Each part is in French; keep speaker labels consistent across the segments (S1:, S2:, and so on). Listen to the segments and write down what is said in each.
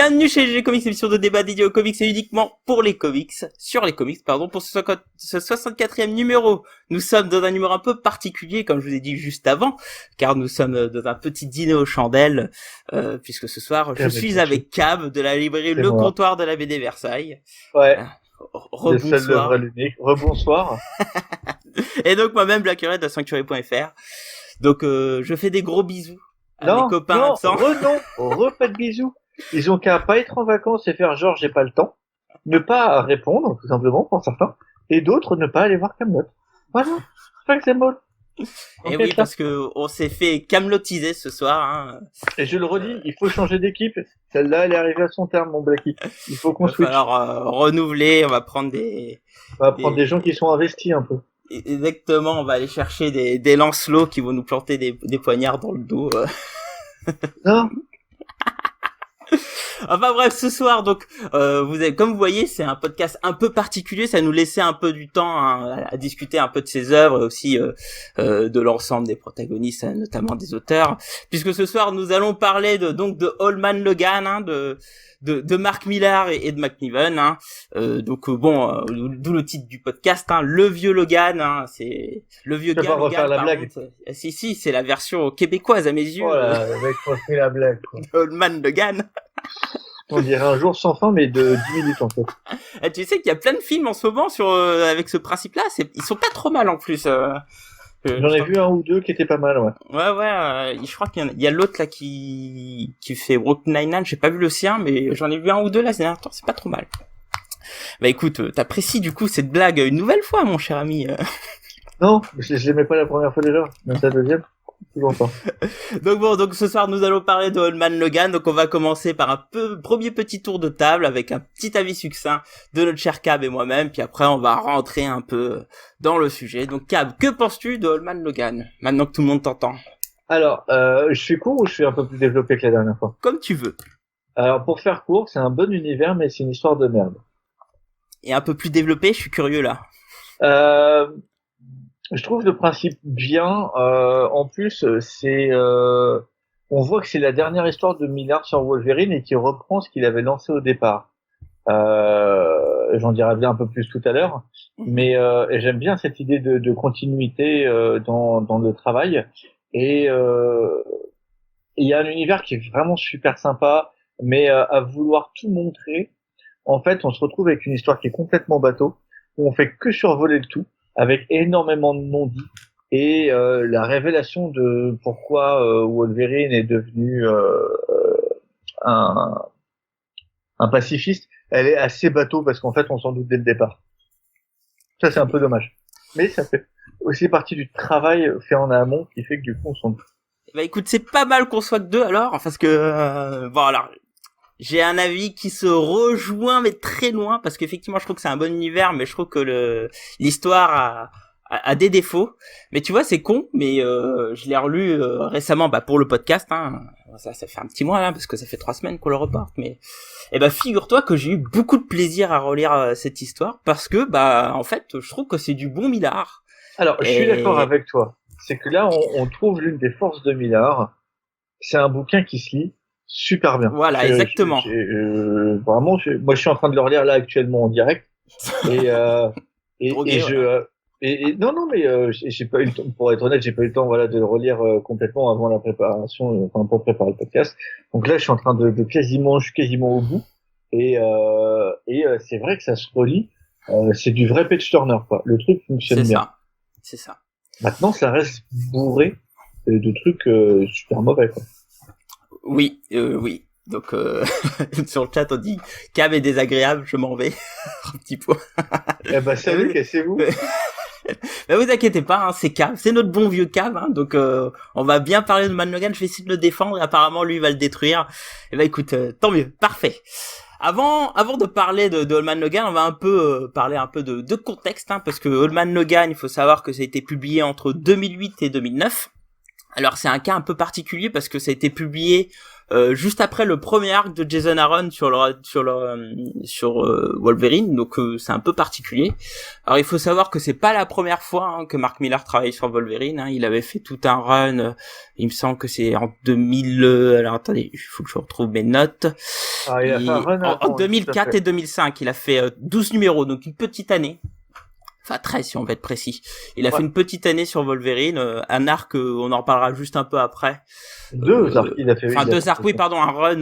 S1: Bienvenue chez GG Comics, émission de débat dédiée aux comics et uniquement pour les comics, sur les comics, pardon, pour ce 64e numéro. Nous sommes dans un numéro un peu particulier, comme je vous ai dit juste avant, car nous sommes dans un petit dîner aux chandelles, puisque ce soir, je suis avec Cab de la librairie Le Comptoir de la BD Versailles.
S2: Ouais.
S1: Rebonsoir.
S2: Rebonsoir.
S1: Et donc moi-même, Black Red de Sanctuary.fr. Donc je fais des gros bisous à mes copains absents.
S2: Pas de bisous. Ils ont qu'à pas être en vacances et faire genre j'ai pas le temps, ne pas répondre tout simplement pour certains, et d'autres ne pas aller voir Camelot. Voilà, c'est pas que c'est molle.
S1: Et oui, parce que on s'est fait camelotiser ce soir. Hein.
S2: Et je le redis, il faut changer d'équipe. Celle-là, elle est arrivée à son terme, mon Blacky. Il faut qu'on switch.
S1: Alors renouveler, on va prendre des
S2: gens qui sont investis un peu.
S1: Exactement, on va aller chercher des lancelots qui vont nous planter des poignards dans le dos.
S2: Non.
S1: Enfin bref, ce soir, donc, comme vous voyez, c'est un podcast un peu particulier. Ça nous laissait un peu du temps à discuter un peu de ses œuvres, et aussi de l'ensemble des protagonistes, notamment des auteurs. Puisque ce soir, nous allons parler de Old Man Logan, hein, de Mark Millar et de McNiven, hein. D'où le titre du podcast, hein, le vieux Logan, hein, c'est le vieux gars.
S2: Refaire la blague.
S1: Si, c'est la version québécoise à mes yeux.
S2: Voilà, le mec refait la blague, quoi.
S1: Old Man Logan.
S2: On dirait un jour sans fin, mais de 10 minutes en fait.
S1: Et tu sais qu'il y a plein de films en ce moment avec ce principe-là. Ils sont pas trop mal en plus.
S2: J'en ai vu un ou deux qui étaient pas mal, ouais.
S1: Ouais. Je crois qu'il y a l'autre là qui fait Brooklyn Nine-Nine. J'ai pas vu le sien, mais j'en ai vu un ou deux là ces derniers temps. C'est pas trop mal. Bah écoute, t'apprécies du coup cette blague une nouvelle fois, mon cher ami.
S2: Non, je l'aimais pas la première fois déjà, même la deuxième.
S1: Donc ce soir nous allons parler de Old Man Logan. Donc on va commencer par un premier petit tour de table avec un petit avis succinct de notre cher Cab et moi-même, puis après on va rentrer un peu dans le sujet. Donc Cab, que penses-tu de Old Man Logan maintenant que tout le monde t'entend?
S2: Alors, je suis court ou je suis un peu plus développé que la dernière fois?
S1: Comme tu veux.
S2: Alors pour faire court, c'est un bon univers mais c'est une histoire de merde.
S1: Et un peu plus développé, je suis curieux là.
S2: Je trouve le principe bien. En plus, on voit que c'est la dernière histoire de Millar sur Wolverine et qui reprend ce qu'il avait lancé au départ. J'en dirai bien un peu plus tout à l'heure, mais j'aime bien cette idée de continuité dans le travail. Et il y a un univers qui est vraiment super sympa, mais à vouloir tout montrer, en fait, on se retrouve avec une histoire qui est complètement bateau, où on fait que survoler le tout, avec énormément de non-dits et la révélation de pourquoi Wolverine est devenu un pacifiste, elle est assez bateau parce qu'en fait on s'en doute dès le départ. Ça c'est un peu dommage. Mais ça fait aussi partie du travail fait en amont qui fait que du coup on s'en doute.
S1: Bah écoute, c'est pas mal qu'on soit que deux alors, parce que voilà. J'ai un avis qui se rejoint mais très loin parce qu'effectivement je trouve que c'est un bon univers, mais je trouve que l'histoire a des défauts. Mais tu vois, c'est con, mais je l'ai relu récemment pour le podcast, hein. Ça fait un petit mois là parce que ça fait 3 semaines qu'on le reporte, mais figure-toi que j'ai eu beaucoup de plaisir à relire cette histoire parce que en fait, je trouve que c'est du bon Millar.
S2: Alors, je suis d'accord avec toi. C'est que là on trouve l'une des forces de Millar. C'est un bouquin qui se lit super bien.
S1: Voilà, exactement.
S2: Vraiment, moi je suis en train de le relire là actuellement en direct. Non, mais j'ai pas eu le temps, pour être honnête, j'ai pas eu le temps, voilà, de le relire complètement avant la préparation, pour préparer le podcast. Donc là, je suis en train je suis quasiment au bout. Et c'est vrai que ça se relit. C'est du vrai page turner, quoi. Le truc fonctionne bien.
S1: C'est ça.
S2: Maintenant, ça reste bourré de trucs super mauvais, quoi.
S1: Oui. Donc sur le chat on dit Cab est désagréable, je m'en vais. Un petit point.
S2: Salut, cassez-vous.
S1: Mais vous inquiétez pas, hein, c'est Cab, c'est notre bon vieux Cab, hein, donc on va bien parler de Man Logan. Je vais essayer de le défendre et apparemment lui va le détruire. Écoute, tant mieux, parfait. Avant de parler de Old Man Logan, on va un peu parler un peu de contexte, hein, parce que Old Man Logan, il faut savoir que ça a été publié entre 2008 et 2009. Alors c'est un cas un peu particulier parce que ça a été publié juste après le premier arc de Jason Aaron sur Wolverine, donc c'est un peu particulier. Alors il faut savoir que c'est pas la première fois que Mark Millar travaille sur Wolverine. Il avait fait tout un run. Il me semble que c'est en 2000. Alors attendez, il faut que je retrouve mes notes.
S2: Il a fait un run
S1: en 2004 et 2005, il a fait 12 numéros, donc une petite année. Enfin 13 si on veut être précis. Il a fait une petite année sur Wolverine, un arc, on en reparlera juste un peu après.
S2: Deux arcs, il a fait.
S1: Enfin deux arcs, oui pardon, un run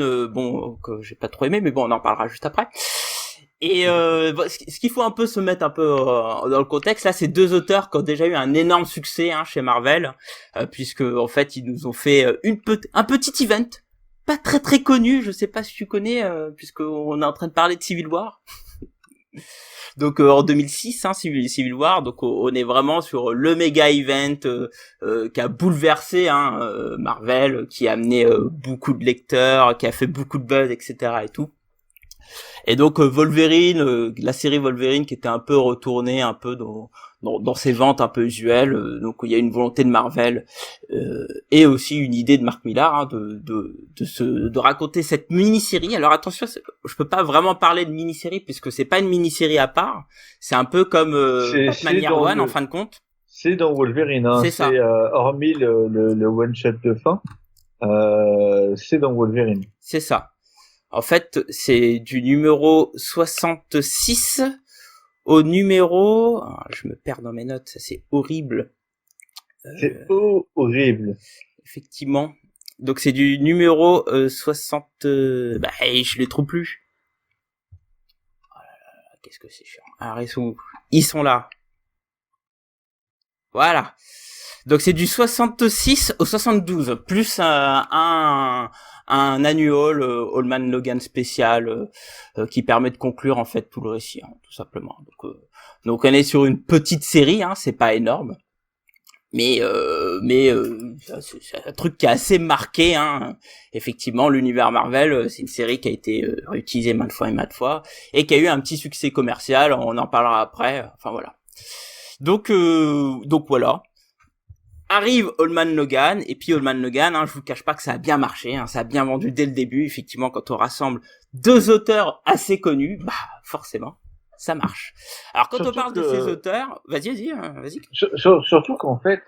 S1: que j'ai pas trop aimé, mais bon on en parlera juste après. Et ce qu'il faut un peu se mettre un peu dans le contexte, là c'est deux auteurs qui ont déjà eu un énorme succès chez Marvel, puisque en fait ils nous ont fait un petit event, pas très très connu, je sais pas si tu connais, puisqu'on est en train de parler de Civil War. Donc en 2006, Civil War, donc on est vraiment sur le méga event qui a bouleversé Marvel, qui a amené beaucoup de lecteurs, qui a fait beaucoup de buzz, etc. et tout. Et donc Wolverine, la série Wolverine qui était un peu retournée un peu dans ses ventes un peu usuelles, donc il y a une volonté de Marvel et aussi une idée de Mark Millar de raconter cette mini-série. Alors attention, je peux pas vraiment parler de mini-série puisque c'est pas une mini-série à part, c'est un peu comme Batman Year One en fin de compte.
S2: C'est dans Wolverine,
S1: c'est ça.
S2: Hormis le one shot de fin, c'est dans Wolverine.
S1: C'est ça. En fait, c'est du numéro 66 au numéro... je me perds dans mes notes, ça c'est horrible.
S2: C'est horrible.
S1: Effectivement. Donc c'est du numéro 60... je les trouve plus. Oh là là, qu'est-ce que c'est chiant. Alors ils sont là. Voilà. Donc c'est du 66 au 72, plus un annual Allman Logan spécial qui permet de conclure en fait tout le récit, tout simplement. Donc on est sur une petite série, c'est pas énorme, mais c'est un truc qui est assez marqué. Effectivement, l'univers Marvel, c'est une série qui a été réutilisée maintes fois et qui a eu un petit succès commercial. On en parlera après. Enfin voilà. Donc voilà. Arrive Allman Logan, et puis Allman Logan, je vous cache pas que ça a bien marché, ça a bien vendu dès le début. Effectivement, quand on rassemble deux auteurs assez connus, forcément, ça marche. Alors quand surtout on parle de ces auteurs, vas-y.
S2: Surtout qu'en fait,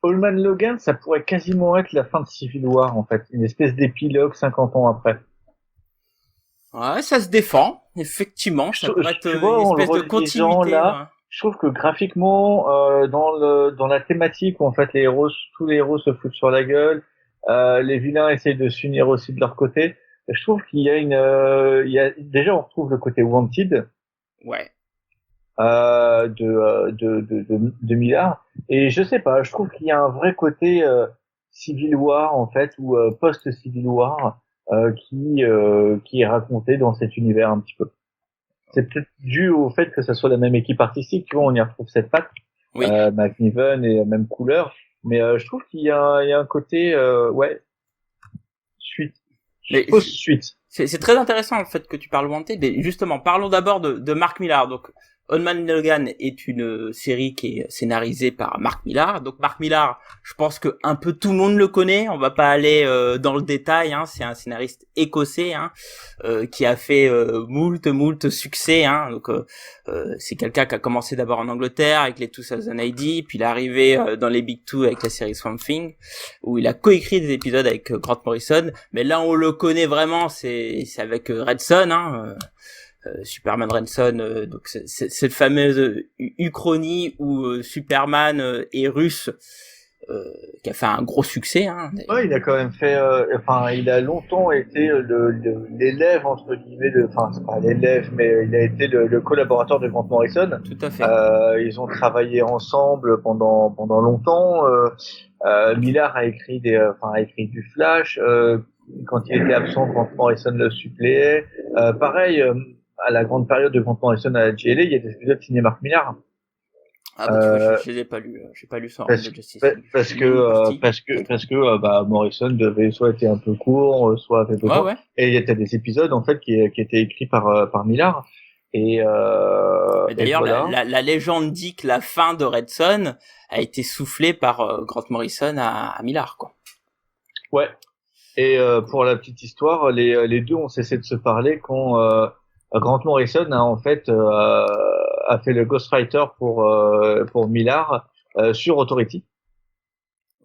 S2: Allman Logan, ça pourrait quasiment être la fin de Civil War, en fait, une espèce d'épilogue 50 ans après.
S1: Ouais, ça se défend, effectivement, ça pourrait être une espèce de continuité.
S2: Là, je trouve que graphiquement, dans la thématique où en fait tous les héros se foutent sur la gueule, les vilains essayent de s'unir aussi de leur côté. Je trouve qu'il y a déjà on retrouve le côté Wanted.
S1: Ouais.
S2: De Millar. Et je sais pas, je trouve qu'il y a un vrai côté Civil War en fait ou post Civil War qui est raconté dans cet univers un petit peu. C'est peut-être dû au fait que ça soit la même équipe artistique, tu vois, on y retrouve cette patte,
S1: oui.
S2: McNiven et même couleur, mais je trouve qu'il y a un côté, suite.
S1: C'est très intéressant le fait que tu parles Wanted, mais justement, parlons d'abord de Mark Millar. Donc, Allman Logan est une série qui est scénarisée par Mark Millar. Donc Mark Millar, je pense que un peu tout le monde le connaît. On va pas aller dans le détail. C'est un scénariste écossais qui a fait moult succès. Donc c'est quelqu'un qui a commencé d'abord en Angleterre avec les 2000 AD, puis il est arrivé dans les Big Two avec la série Swamp Thing, où il a coécrit des épisodes avec Grant Morrison. Mais là, on le connaît vraiment, c'est avec Red Son. Superman Ransom, donc cette fameuse uchronie où Superman est russe, qui a fait un gros succès.
S2: Ouais, il a quand même fait, il a longtemps été l'élève entre guillemets c'est pas l'élève, mais il a été le collaborateur de Grant Morrison.
S1: Tout à fait.
S2: Ils ont travaillé ensemble pendant longtemps. Millar a écrit du Flash. Quand il était absent, Grant Morrison le suppléait. Pareil. À la grande période de Grant Morrison à la JLA, il y a des épisodes signés Mark Millar.
S1: Je les ai pas lus, j'ai pas lu ça.
S2: Parce que Morrison devait soit être un peu court, soit avait besoin.
S1: Ouais.
S2: Et il y a des épisodes en fait qui étaient écrits par Millar. Et
S1: d'ailleurs,
S2: voilà.
S1: la légende dit que la fin de Red Son a été soufflée par Grant Morrison à Millar, quoi.
S2: Ouais. Et pour la petite histoire, les deux ont cessé de se parler quand Grant Morrison a en fait a fait le ghostwriter pour Millar sur Authority.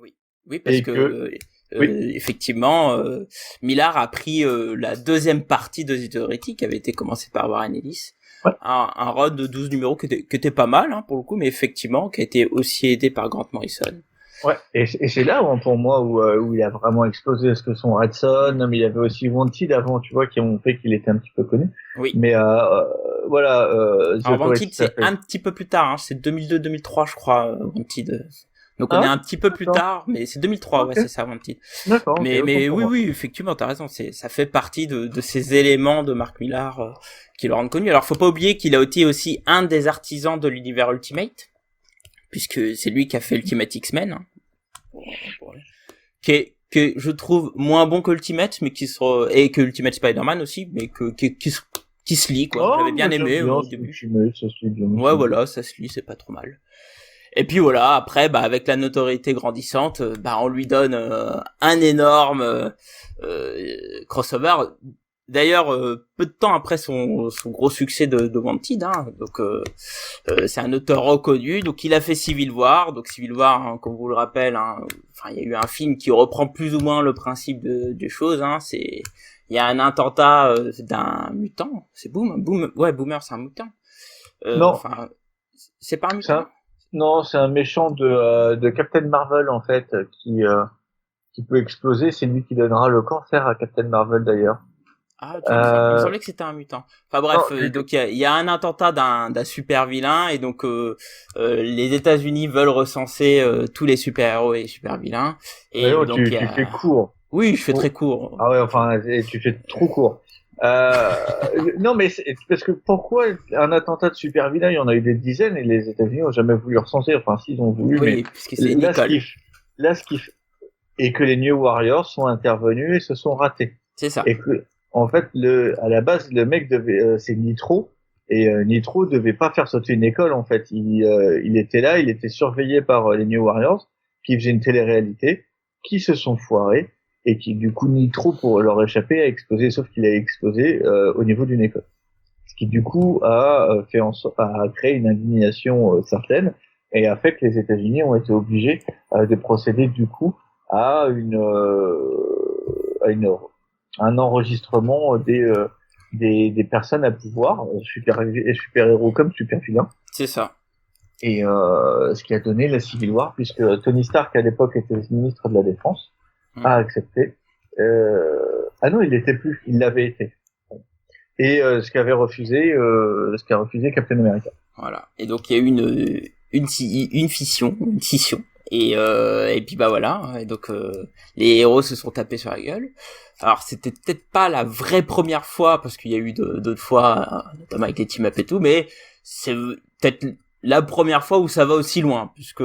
S1: Oui, oui, parce
S2: Et
S1: que
S2: que oui,
S1: effectivement, Millar a pris la deuxième partie de The Authority qui avait été commencée par Warren Ellis.
S2: ouais,
S1: Un run de 12 numéros qui était pas mal hein, pour le coup, mais effectivement qui a été aussi aidé par Grant Morrison.
S2: ouais. Et c'est là pour moi où il a vraiment explosé, parce que son Hudson, mais il y avait aussi Wanted avant, tu vois, qui ont fait qu'il était un petit peu connu.
S1: Oui.
S2: Mais voilà, The
S1: Alors
S2: Authority,
S1: Wanted
S2: ça
S1: c'est
S2: fait.
S1: un petit peu plus tard, hein, c'est 2002-2003 je crois Wanted. Donc on est
S2: Ah,
S1: un petit peu plus
S2: d'accord.
S1: tard, mais c'est 2003, ouais
S2: Ok,
S1: c'est ça Wanted.
S2: d'accord, ok, autant
S1: Mais
S2: pour
S1: oui
S2: moi.
S1: oui effectivement t'as raison, ça fait partie de ces éléments de Mark Millar qui le rendent connu. Alors faut pas oublier qu'il a été aussi un des artisans de l'univers Ultimate, puisque c'est lui qui a fait Ultimate X-Men. Hein. Qui est, je trouve, moins bon que Ultimate, mais et que Ultimate Spider-Man aussi, mais qui se lit, quoi. J'avais
S2: Oh,
S1: bien
S2: mais j'aime
S1: aimé
S2: bien
S1: au
S2: ce
S1: début.
S2: Ultimate, ça se lit bien
S1: Ouais,
S2: aussi.
S1: voilà, ça se lit, c'est pas trop mal. Et puis voilà, après, bah, avec la notoriété grandissante, bah, on lui donne un énorme crossover. D'ailleurs, peu de temps après son gros succès de Wanted, hein, donc c'est un auteur reconnu, donc il a fait Civil War, donc Civil War, hein, comme vous le rappelle, hein, enfin il y a eu un film qui reprend plus ou moins le principe des choses, hein, il y a un attentat d'un mutant, c'est Boomer c'est un mutant,
S2: Non,
S1: enfin c'est pas un
S2: c'est
S1: mutant.
S2: un, non, c'est un méchant de Captain Marvel en fait qui peut exploser. C'est lui qui donnera le cancer à Captain Marvel d'ailleurs.
S1: Ah, tu vois, il me
S2: Euh,
S1: semblait que c'était un mutant. Enfin
S2: non,
S1: bref, donc il y a un attentat d'un super vilain et donc les États-Unis veulent recenser tous les super-héros et super vilains et
S2: Léo,
S1: donc il y
S2: tu fais
S1: a
S2: court.
S1: oui, je fais très
S2: Oh.
S1: court.
S2: Ah ouais, enfin, et tu fais trop court. Euh, non, mais parce que pourquoi un attentat de super vilain, il y en a eu des dizaines et les États-Unis ont jamais voulu recenser. Enfin, s'ils ont voulu,
S1: Oui,
S2: mais
S1: puisque c'est
S2: là,
S1: Nicole.
S2: là, ce qui, et que les New Warriors sont intervenus et se sont ratés.
S1: C'est ça.
S2: Et que, en fait, à la base, le mec devait, c'est Nitro, et Nitro devait pas faire sauter une école. En fait, il était là, il était surveillé par les New Warriors, qui faisaient une télé-réalité, qui se sont foirés et qui, du coup, Nitro, pour leur échapper, a explosé, sauf qu'il a explosé au niveau d'une école. Ce qui, du coup, a créé une indignation certaine et a fait que les États-Unis ont été obligés de procéder, du coup, à un enregistrement des personnes à pouvoir, super héros comme super vilains,
S1: C'est ça.
S2: et ce qui a donné la Civil War, puisque Tony Stark à l'époque était ministre de la Défense,
S1: Mm.
S2: a accepté. Ah non, il l'était plus, il l'avait été. Et ce qu'a refusé Captain America.
S1: Voilà. Et donc il y a eu une scission. Et puis bah voilà. Et donc les héros se sont tapés sur la gueule. Alors c'était peut-être pas la vraie première fois parce qu'il y a eu d'autres fois, notamment avec les team up et tout, mais c'est peut-être la première fois où ça va aussi loin, puisque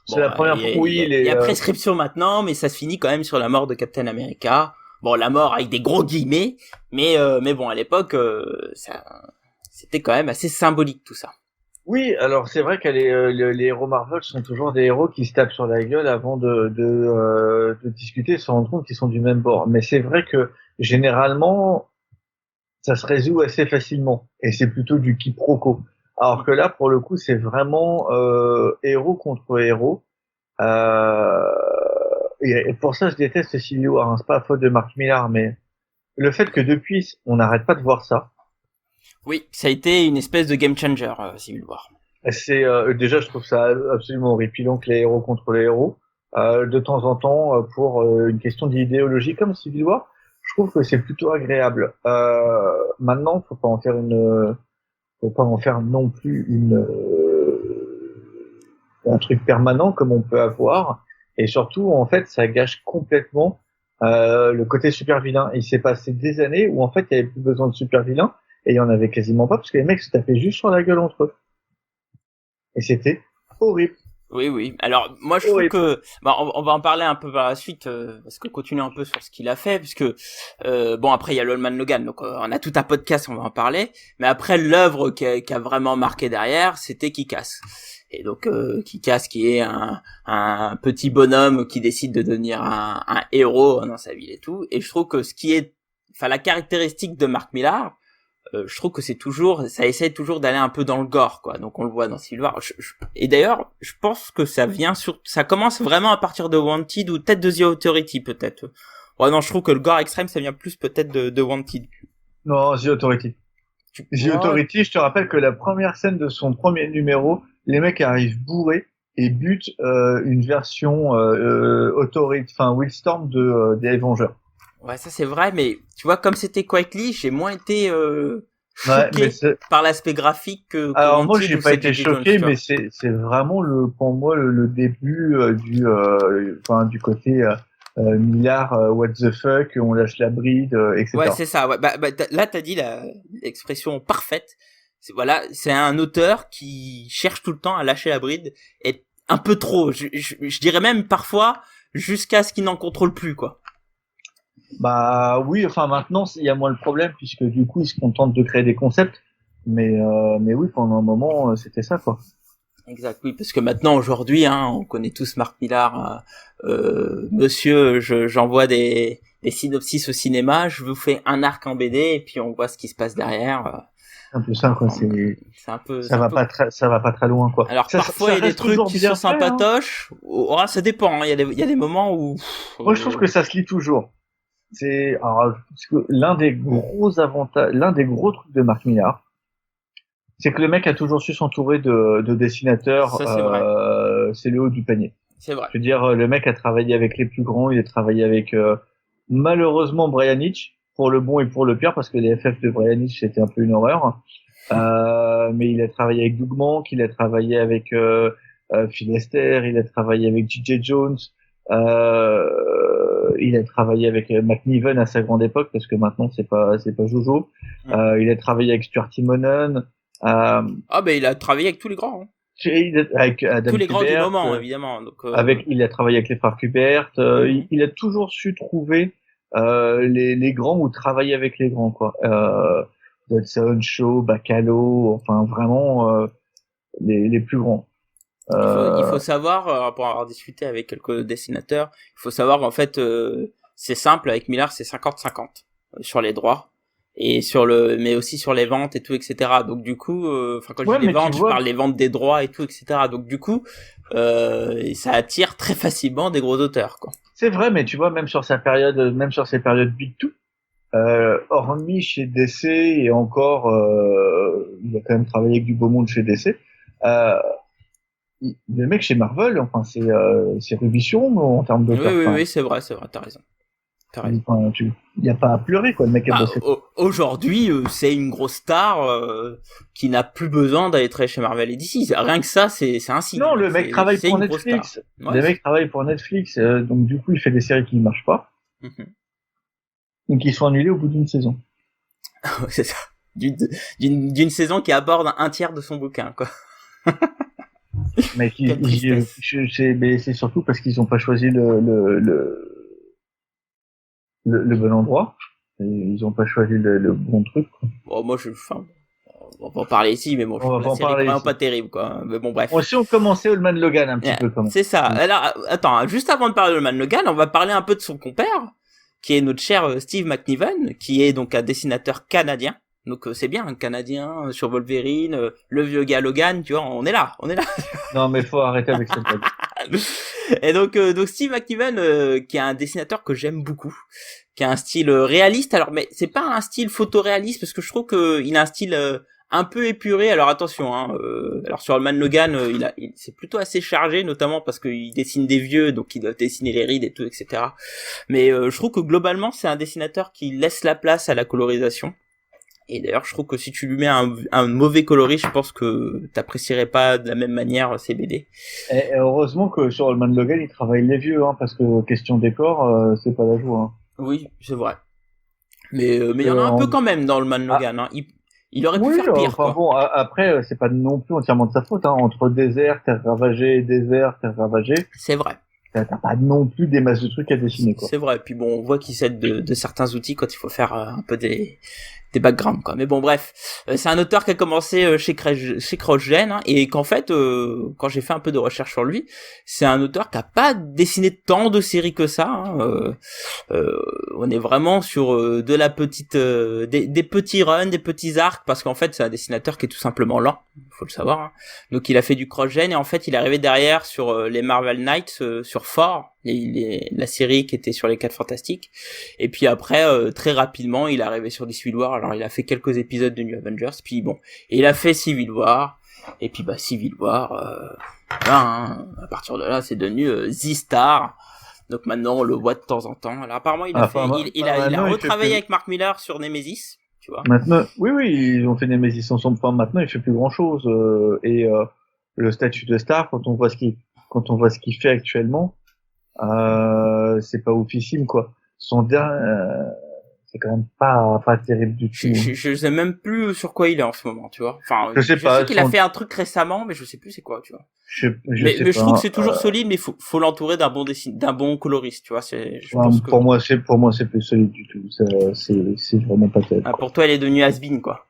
S2: C'est
S1: bon,
S2: la première fois. Oui,
S1: il y a prescription maintenant, mais ça se finit quand même sur la mort de Captain America. Bon, la mort avec des gros guillemets, mais bon, à l'époque, c'était quand même assez symbolique tout ça.
S2: oui. Alors c'est vrai que les héros Marvel sont toujours des héros qui se tapent sur la gueule avant de discuter, se rendre compte qu'ils sont du même bord. Mais c'est vrai que généralement, ça se résout assez facilement et c'est plutôt du quiproquo. Alors que là, pour le coup, c'est vraiment héros contre héros. Euh, et pour ça, je déteste Civil War. Hein. C'est pas la faute de Mark Millar, mais le fait que depuis, on n'arrête pas de voir ça.
S1: Oui, ça a été une espèce de game changer, Civil War.
S2: C'est déjà, je trouve ça absolument horripilant que les héros contre les héros. De temps en temps, pour une question d'idéologie comme Civil War, je trouve que c'est plutôt agréable. Maintenant, faut pas en faire non plus un truc permanent comme on peut avoir. Et surtout, en fait, ça gâche complètement le côté super vilain. Il s'est passé des années où en fait, il y avait plus besoin de super vilain et il y en avait quasiment pas parce que les mecs se tapaient juste sur la gueule entre eux. Et c'était horrible.
S1: Oui, oui. Alors, moi, je trouve
S2: Horrible.
S1: que, bah, on va en parler un peu par la suite, parce que continuer un peu sur ce qu'il a fait, puisque, bon, après, il y a l'Old Man Logan, donc on a tout un podcast, on va en parler. Mais après, l'œuvre qui a vraiment marqué derrière, c'était Kick-Ass. Et donc Kick-Ass qui est un petit bonhomme qui décide de devenir un héros dans sa ville et tout. Et je trouve que la caractéristique de Mark Millar, je trouve que ça essaie toujours d'aller un peu dans le gore, quoi. Donc on le voit dans Civil War. Et d'ailleurs, je pense que ça commence vraiment à partir de Wanted ou peut-être de The Authority, peut-être. Ouais, non, je trouve que le gore extrême, ça vient plus peut-être de Wanted.
S2: Non, The Authority. The Authority, je te rappelle que la première scène de son premier numéro, les mecs arrivent bourrés et butent une version Willstorm des Avengers.
S1: Ouais, ça c'est vrai, mais tu vois, comme c'était Quietly, j'ai moins été choqué par l'aspect graphique que
S2: alors moi, j'ai pas été choqué, mais c'est vraiment pour moi le début du côté Millar, what the fuck, on lâche la bride, etc.
S1: Ouais, c'est ça. Ouais. Là, t'as dit l'expression parfaite. C'est un auteur qui cherche tout le temps à lâcher la bride, et un peu trop. Je dirais même parfois jusqu'à ce qu'il n'en contrôle plus, quoi.
S2: Bah oui, enfin maintenant il y a moins le problème puisque du coup il se contente de créer des concepts, mais oui, pendant un moment c'était ça, quoi.
S1: Exact, oui, parce que maintenant aujourd'hui, on connaît tous Mark Millar. Monsieur, j'envoie des synopsis au cinéma, je vous fais un arc en BD et puis on voit ce qui se passe derrière.
S2: C'est un peu ça, quoi.
S1: C'est un peu.
S2: Ça va pas très loin, quoi.
S1: Alors parfois il y a des trucs qui sont sympatoches. Hein. Ça dépend. Il y a des moments où.
S2: Moi je trouve que ça se lit toujours. Parce que l'un des gros trucs de Mark Millar, c'est que le mec a toujours su s'entourer de dessinateurs.
S1: Ça, c'est vrai.
S2: C'est le haut du panier.
S1: C'est vrai.
S2: Je veux dire, le mec a travaillé avec les plus grands, il a travaillé avec malheureusement Brian Hitch, pour le bon et pour le pire, parce que les FF de Brian Hitch c'était un peu une horreur. Mais il a travaillé avec Doug Mahnke, il a travaillé avec Phil Lester, il a travaillé avec J.J. Jones. Il a travaillé avec McNiven à sa grande époque, parce que maintenant c'est pas Jojo. Il a travaillé avec Stuart Timonen.
S1: Il a travaillé avec tous les grands.
S2: Avec Adam
S1: tous les grands
S2: Kubert,
S1: du moment, évidemment. Donc,
S2: il a travaillé avec les frères Kubert. Il a toujours su trouver les grands ou travailler avec les grands, quoi. Dodson, Shaw, Bacalo, enfin vraiment les plus grands.
S1: Il faut savoir, pour avoir discuté avec quelques dessinateurs, il faut savoir qu'en fait, c'est simple, avec Millar, c'est 50-50 sur les droits, et mais aussi sur les ventes et tout, etc. Donc du coup, quand je dis les ventes, je parle les ventes des droits et tout, etc. Donc du coup, ça attire très facilement des gros auteurs, quoi.
S2: C'est vrai, mais tu vois, même sur ses périodes Big Two, hormis chez DC, et encore, il a quand même travaillé avec du beau monde chez DC, le mec chez Marvel, enfin, c'est Rubition en termes d'auteur.
S1: Oui, c'est vrai, t'as raison.
S2: Enfin, il n'y a pas à pleurer, quoi, le mec a bossé.
S1: Aujourd'hui, c'est une grosse star qui n'a plus besoin d'aller travailler chez Marvel et DC. Rien que ça, c'est un signe.
S2: Non, le mec travaille pour Netflix. Le mec travaille pour Netflix, donc du coup, il fait des séries qui ne marchent pas. Donc, ils sont annulés au bout d'une saison.
S1: C'est ça. D'une saison qui aborde un tiers de son bouquin, quoi.
S2: Mais c'est surtout parce qu'ils n'ont pas choisi le bon endroit. Et ils n'ont pas choisi le bon truc, quoi.
S1: Bon, moi, on va en parler ici, mais bon, je trouve la série vraiment pas terrible, quoi. Mais bon, bref.
S2: Si on commençait Old Logan un petit peu, comme
S1: c'est ça. Alors, attends, juste avant de parler de Old Logan, on va parler un peu de son compère, qui est notre cher Steve McNiven, qui est donc un dessinateur canadien. Donc c'est bien, un Canadien sur Wolverine, le vieux gars Logan, tu vois, on est là.
S2: Non, mais faut arrêter avec cette blague.
S1: Et donc Steve McNiven, qui est un dessinateur que j'aime beaucoup, qui a un style réaliste. Alors, mais c'est pas un style photoréaliste, parce que je trouve que il a un style un peu épuré. Alors attention, alors sur Man Logan, c'est plutôt assez chargé, notamment parce qu'il dessine des vieux, donc il doit dessiner les rides et tout, etc. Mais je trouve que globalement, c'est un dessinateur qui laisse la place à la colorisation. Et d'ailleurs, je trouve que si tu lui mets un mauvais coloris, je pense que t'apprécierais pas de la même manière ses BD.
S2: Et heureusement que sur Old Man Logan, il travaille les vieux, parce que question décor, c'est pas la joie.
S1: Oui, c'est vrai. Mais il y en a un peu quand même dans Old Man Logan. Il aurait pu faire pire.
S2: Enfin, bon, après, c'est pas non plus entièrement de sa faute. Entre désert, terre ravagée,
S1: c'est vrai.
S2: T'as pas non plus des masses de trucs à dessiner, quoi.
S1: C'est vrai. Puis bon, on voit qu'il s'aide de certains outils quand il faut faire un peu des backgrounds, quoi. Mais bon, bref, c'est un auteur qui a commencé chez CrossGen, hein, et qu'en fait, quand j'ai fait un peu de recherche sur lui, c'est un auteur qui a pas dessiné tant de séries que ça. Hein, on est vraiment sur de la petite, des petits runs, des petits arcs, parce qu'en fait, c'est un dessinateur qui est tout simplement lent, faut le savoir. Hein. Donc, il a fait du CrossGen, et en fait, il est arrivé derrière sur les Marvel Knights, sur Thor, la série qui était sur les 4 Fantastiques. Et puis après, très rapidement, il est arrivé sur des Civil War. Alors, il a fait quelques épisodes de New Avengers, puis bon, et il a fait Civil War. Et puis Civil War, voilà, hein, à partir de là, c'est devenu The Star. Donc maintenant, on le voit de temps en temps. Alors apparemment, il a retravaillé avec Mark Millar sur Nemesis, tu vois.
S2: Maintenant, oui, ils ont fait Nemesis ensemble. Enfin, maintenant, il fait plus grand chose. Le statut de star, quand on voit ce qu'il fait actuellement, c'est pas oufissime, quoi. Son dernier, c'est quand même pas terrible du tout.
S1: Je sais même plus sur quoi il est en ce moment, tu vois. Enfin,
S2: je sais pas.
S1: Sais qu'il a fait un truc récemment, mais je sais plus c'est quoi, tu vois.
S2: Mais
S1: je trouve que c'est toujours solide, mais faut l'entourer d'un bon coloriste, tu vois.
S2: Pour moi, c'est plus solide du tout. C'est vraiment pas terrible.
S1: Ah, pour toi, il est devenu has-been, quoi.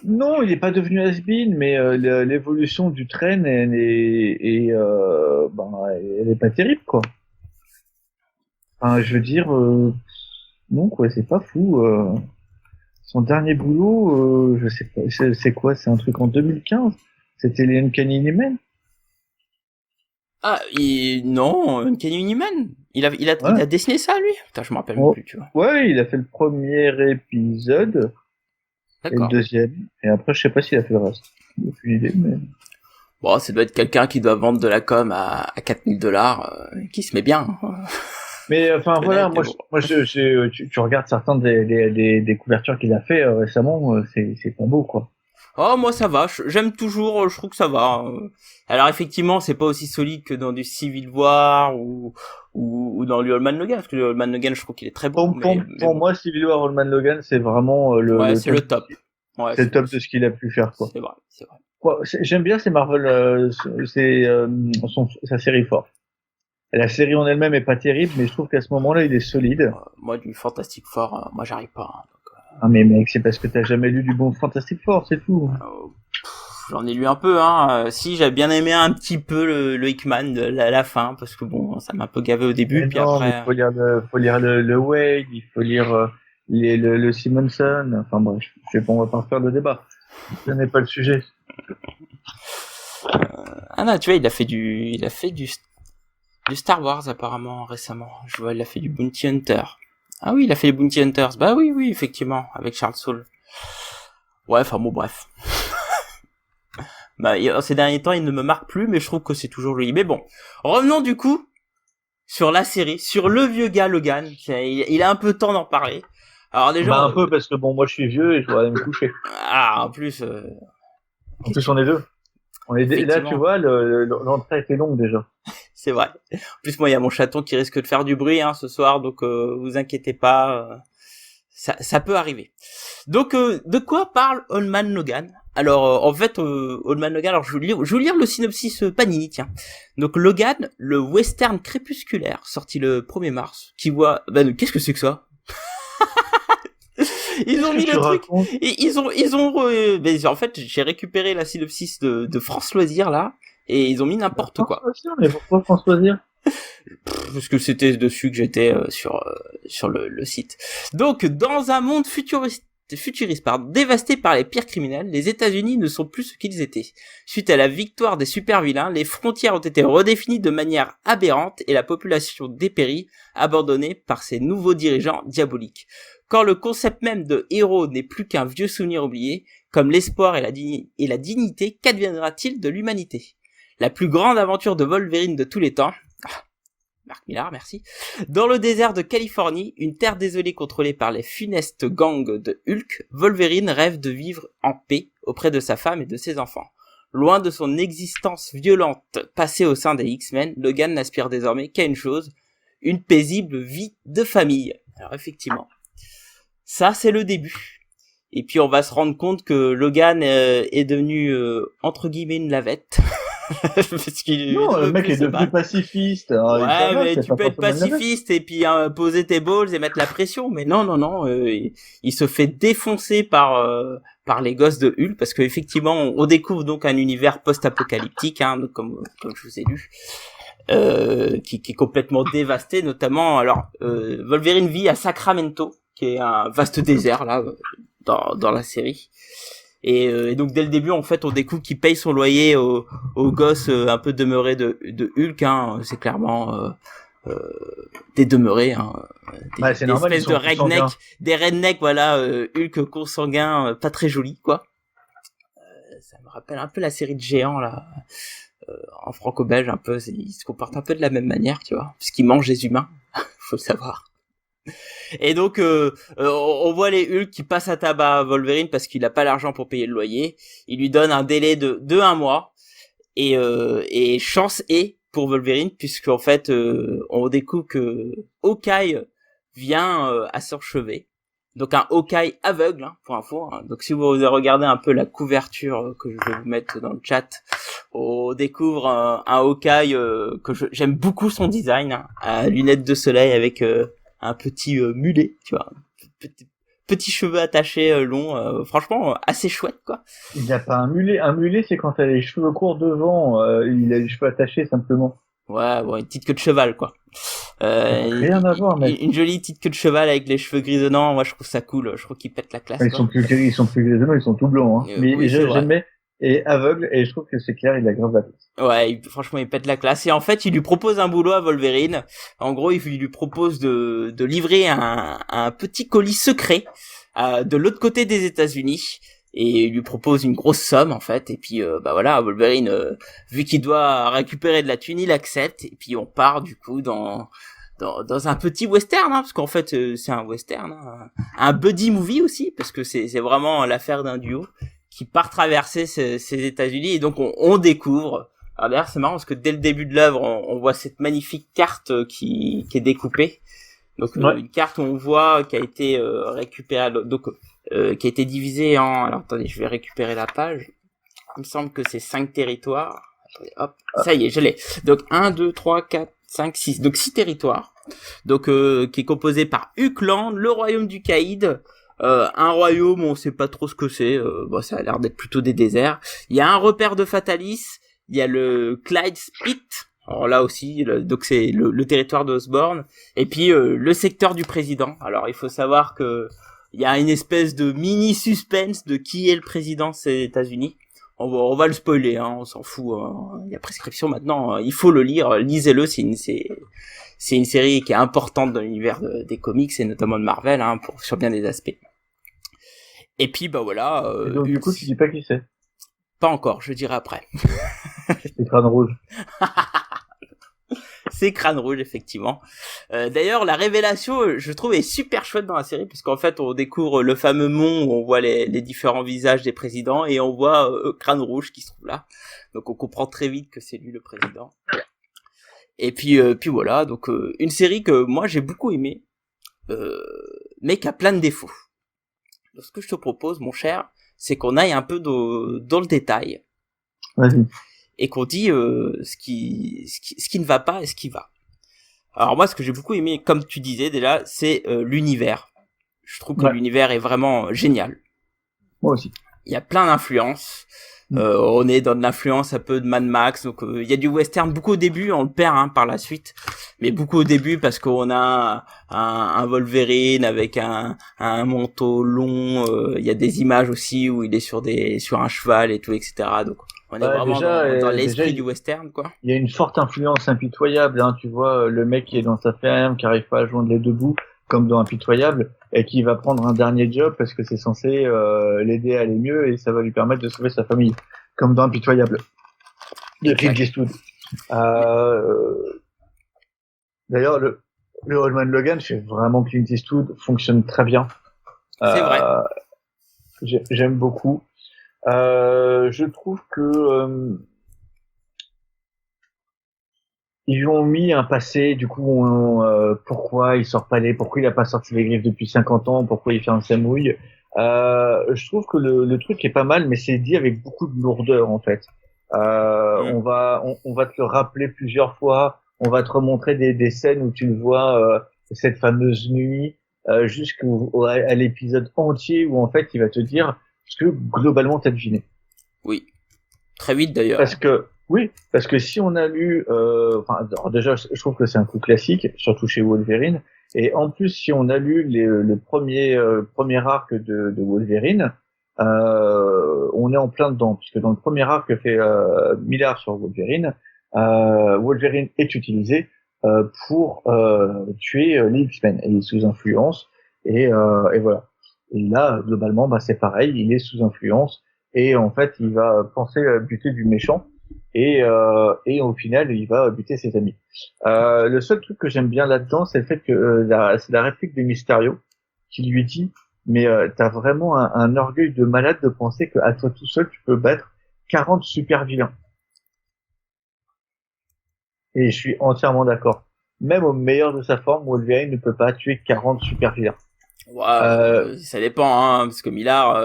S2: Non, il est pas devenu has-been, mais l'évolution du train, elle est pas terrible, quoi. Enfin, je veux dire, non, quoi, c'est pas fou. Son dernier boulot, je sais pas, c'est quoi? C'est un truc en 2015? C'était les Uncanny Men?
S1: Ah, non, Uncanny Men. Il a dessiné ça, lui? Putain, je me rappelle même plus, tu vois.
S2: Ouais, il a fait le premier épisode. Et le deuxième. Et après, je sais pas s'il a fait le reste. J'ai aucune idée, mais...
S1: Bon, ça doit être quelqu'un qui doit vendre de la com à $4,000, qui se met bien.
S2: Mais enfin voilà, tu regardes certains des couvertures qu'il a fait récemment, c'est pas beau, quoi.
S1: Oh, moi ça va, j'aime toujours, je trouve que ça va. Alors effectivement, c'est pas aussi solide que dans du Civil War ou dans le Old Man Logan, parce que le Old Man Logan, je trouve qu'il est très bon.
S2: Pour moi, Civil War, Old Man Logan, c'est vraiment
S1: c'est le top.
S2: Ouais, c'est le top de ce qu'il a pu faire, quoi.
S1: C'est vrai, c'est vrai.
S2: Ouais, j'aime bien ces Marvel, sa série Four. La série en elle-même est pas terrible, mais je trouve qu'à ce moment-là, il est solide.
S1: Moi, du Fantastic Four, moi j'arrive pas. Hein, donc,
S2: Ah mais mec, c'est parce que t'as jamais lu du bon Fantastic Four, c'est tout.
S1: J'en ai lu un peu, hein. Si, j'avais bien aimé un petit peu le Hickman de la fin, parce que bon, ça m'a un peu gavé au début, puis
S2: non,
S1: après.
S2: Il faut lire le Wade, il faut lire le Simonson. Enfin bref, on va pas faire de débat. Ce n'est pas le sujet.
S1: Ah non, tu vois, il a fait du Star Wars apparemment récemment. Je vois, il a fait du Bounty Hunter. Ah oui, il a fait les Bounty Hunters. Bah oui, effectivement, avec Charles Soule. Ouais, enfin bon, bref. Ces derniers temps, il ne me marque plus, mais je trouve que c'est toujours joli. Mais bon, revenons du coup sur la série, sur le vieux gars Logan. Il a un peu de temps d'en parler. Alors déjà,
S2: un peu parce que bon, moi je suis vieux et je dois aller me coucher.
S1: Ah, en plus.
S2: En plus, on est deux. Là, tu vois, l'entrée était longue déjà.
S1: C'est vrai. En plus, moi, il y a mon chaton qui risque de faire du bruit ce soir, donc vous inquiétez pas, ça peut arriver. Donc, de quoi parle Old Man Logan? Alors, en fait, Old Man Logan, alors je vais lire le synopsis Panini, tiens. Donc, Logan, le western crépusculaire, sorti le 1er mars, qui voit... qu'est-ce que c'est que ça? Ils ont mis le truc, et en fait, j'ai récupéré la synopsis de France Loisirs, là, et ils ont mis n'importe quoi.
S2: Mais pourquoi France Loisirs?
S1: Parce que c'était dessus que j'étais sur le site. Donc, dans un monde futuriste, dévasté par les pires criminels, les États-Unis ne sont plus ce qu'ils étaient. Suite à la victoire des super-vilains, les frontières ont été redéfinies de manière aberrante et la population dépérit, abandonnée par ces nouveaux dirigeants diaboliques. Quand le concept même de héros n'est plus qu'un vieux souvenir oublié, comme l'espoir et la dignité, qu'adviendra-t-il de l'humanité? La plus grande aventure de Wolverine de tous les temps, Mark Millar, merci. Dans le désert de Californie, une terre désolée contrôlée par les funestes gangs de Hulk, Wolverine rêve de vivre en paix auprès de sa femme et de ses enfants. Loin de son existence violente passée au sein des X-Men, Logan n'aspire désormais qu'à une chose, une paisible vie de famille. Alors effectivement, ça c'est le début. Et puis on va se rendre compte que Logan est devenu entre guillemets une lavette. Parce qu'il
S2: Non,
S1: ne
S2: le
S1: veut
S2: mec
S1: plus
S2: est
S1: se
S2: devenu
S1: battre.
S2: pacifiste. Ça
S1: Ouais,
S2: va,
S1: mais
S2: c'est
S1: tu
S2: pas
S1: peux être
S2: forcément une mauvaise.
S1: pacifiste et puis poser tes balls et mettre la pression. Mais non, non, non, il se fait défoncer par les gosses de Hulk parce qu'effectivement, on découvre donc un univers post-apocalyptique, hein, donc comme je vous ai lu, qui est complètement dévasté, notamment. Alors, Wolverine vit à Sacramento, qui est un vaste désert là dans la série. Et donc dès le début, en fait, on découvre qu'il paye son loyer aux gosses un peu demeurés de Hulk. Hein. C'est clairement des demeurés, hein.
S2: Bah, c'est
S1: Des
S2: normal, ils
S1: espèces de
S2: sont consanguins.
S1: rednecks, voilà, Hulk consanguin, pas très joli, quoi. Ça me rappelle un peu la série de géants là, en franco-belge, un peu. Ils se comportent un peu de la même manière, tu vois, puisqu'ils mangent des humains, faut le savoir. Et donc, on voit les Hulk qui passent à tabac à Wolverine parce qu'il a pas l'argent pour payer le loyer. Il lui donne un délai de 1 mois. Et chance est pour Wolverine, puisqu'en fait, on découvre que Hawkeye vient à son chevet. Donc un Hawkeye aveugle, hein, pour info. Hein. Donc si vous regardez un peu la couverture que je vais vous mettre dans le chat, on découvre un Hawkeye que j'aime beaucoup son design, hein, à lunettes de soleil avec un petit mulet, tu vois, petits cheveux attachés longs, franchement assez chouette quoi.
S2: Il n'a pas un mulet. Un mulet, c'est quand t'as les cheveux courts devant. Il a les cheveux attachés simplement.
S1: Ouais, bon, une petite queue de cheval quoi.
S2: Rien à voir, mec.
S1: Une jolie petite queue de cheval avec les cheveux grisonnants, moi je trouve ça cool, je trouve qu'il pète la classe
S2: Ils
S1: quoi.
S2: sont plus grisonnants, ils sont tout blancs. Hein. Mais
S1: Oui, c'est vrai.
S2: j'aimais et aveugle et je trouve que c'est clair, il a grave la classe.
S1: Ouais, franchement, il pète la classe. Et en fait, il lui propose un boulot à Wolverine. En gros, il lui propose de livrer un petit colis secret de l'autre côté des États-Unis. Et il lui propose une grosse somme, en fait. Et puis, bah voilà, Wolverine, vu qu'il doit récupérer de la thune, il accepte. Et puis, on part, du coup, dans un petit western, hein, parce qu'en fait, c'est un western. Hein, un buddy movie aussi, parce que c'est vraiment l'affaire d'un duo qui part traverser ces États-Unis. Et donc, on découvre... Alors d'ailleurs c'est marrant parce que dès le début de l'œuvre on voit cette magnifique carte qui est découpée, donc
S2: Ouais.
S1: une carte où on voit qui a été récupérée, donc qui a été divisée en, alors attendez je vais récupérer la page, il me semble que c'est 5 territoires, attendez, hop, ça y est je l'ai, donc 1, 2, 3, 4, 5, 6, donc 6 territoires, donc qui est composé par Hulkland, le royaume du Caïd, un royaume on sait pas trop ce que c'est, bon ça a l'air d'être plutôt des déserts, il y a un repère de Fatalis. Il y a le Clyde Spit, alors là aussi, donc c'est le territoire d'Osborn, et puis le secteur du président. Alors il faut savoir que il y a une espèce de mini suspense de qui est le président des États-Unis. On va le spoiler, hein, on s'en fout. Hein. Il y a prescription maintenant, il faut le lire, lisez-le. C'est une série qui est importante dans l'univers des comics et notamment de Marvel, hein, sur bien des aspects. Et puis bah voilà.
S2: Et donc du coup, tu dis pas qui c'est.
S1: Pas encore, je dirai après.
S2: C'est Crâne Rouge.
S1: C'est Crâne Rouge, effectivement. D'ailleurs, la révélation, je trouve, est super chouette dans la série, parce qu'en fait, on découvre le fameux mont où on voit les différents visages des présidents, et on voit Crâne Rouge qui se trouve là. Donc on comprend très vite que c'est lui le président. Et puis voilà, donc une série que moi j'ai beaucoup aimée, mais qui a plein de défauts. Donc ce que je te propose, mon cher, c'est qu'on aille un peu dans le détail.
S2: Vas-y.
S1: Et qu'on dit ce qui ne va pas et ce qui va. Alors moi, ce que j'ai beaucoup aimé, comme tu disais déjà, c'est l'univers. Je trouve que l'univers est vraiment génial.
S2: Moi aussi.
S1: Il y a plein d'influences. On est dans de l'influence un peu de Mad Max, donc il y a du western beaucoup au début, on le perd hein, par la suite, mais beaucoup au début parce qu'on a un Wolverine avec un manteau long, il y a des images aussi où il est sur un cheval et tout, etc. Donc on est vraiment dans l'esprit du western, quoi.
S2: Il y a une forte influence impitoyable, hein, tu vois, le mec qui est dans sa ferme, qui arrive pas à joindre les deux bouts, comme dans Impitoyable, et qui va prendre un dernier job parce que c'est censé l'aider à aller mieux et ça va lui permettre de sauver sa famille, comme dans Impitoyable de Clint Eastwood. D'ailleurs, le Old Man Logan, je sais vraiment que Clint Eastwood fonctionne très bien.
S1: C'est vrai.
S2: J'aime beaucoup. Je trouve que ils ont mis un passé, du coup, pourquoi il sort pas pourquoi il a pas sorti les griffes depuis 50 ans, pourquoi il fait un samouille. Je trouve que le truc est pas mal, mais c'est dit avec beaucoup de lourdeur, en fait. On va te le rappeler plusieurs fois. On va te remontrer des scènes où tu le vois cette fameuse nuit à l'épisode entier où en fait il va te dire ce que globalement t'as deviné.
S1: Oui, très vite d'ailleurs.
S2: Parce que si on a lu, alors déjà je trouve que c'est un coup classique, surtout chez Wolverine. Et en plus si on a lu le premier arc de Wolverine, on est en plein dedans, puisque dans le premier arc que fait Millard sur Wolverine, Wolverine est utilisé pour tuer les X-Men. Et il est sous influence, et voilà. Et là, globalement, bah, c'est pareil, il est sous influence, et en fait, il va penser buter du méchant, et au final, il va buter ses amis. Le seul truc que j'aime bien là-dedans, c'est le fait que c'est la réplique de Mysterio, qui lui dit mais t'as vraiment un orgueil de malade de penser qu'à toi tout seul, tu peux battre 40 super vilains. Et je suis entièrement d'accord. Même au meilleur de sa forme, Wolverine ne peut pas tuer 40 super vilains.
S1: Ouais, ça dépend, hein, parce que Millard,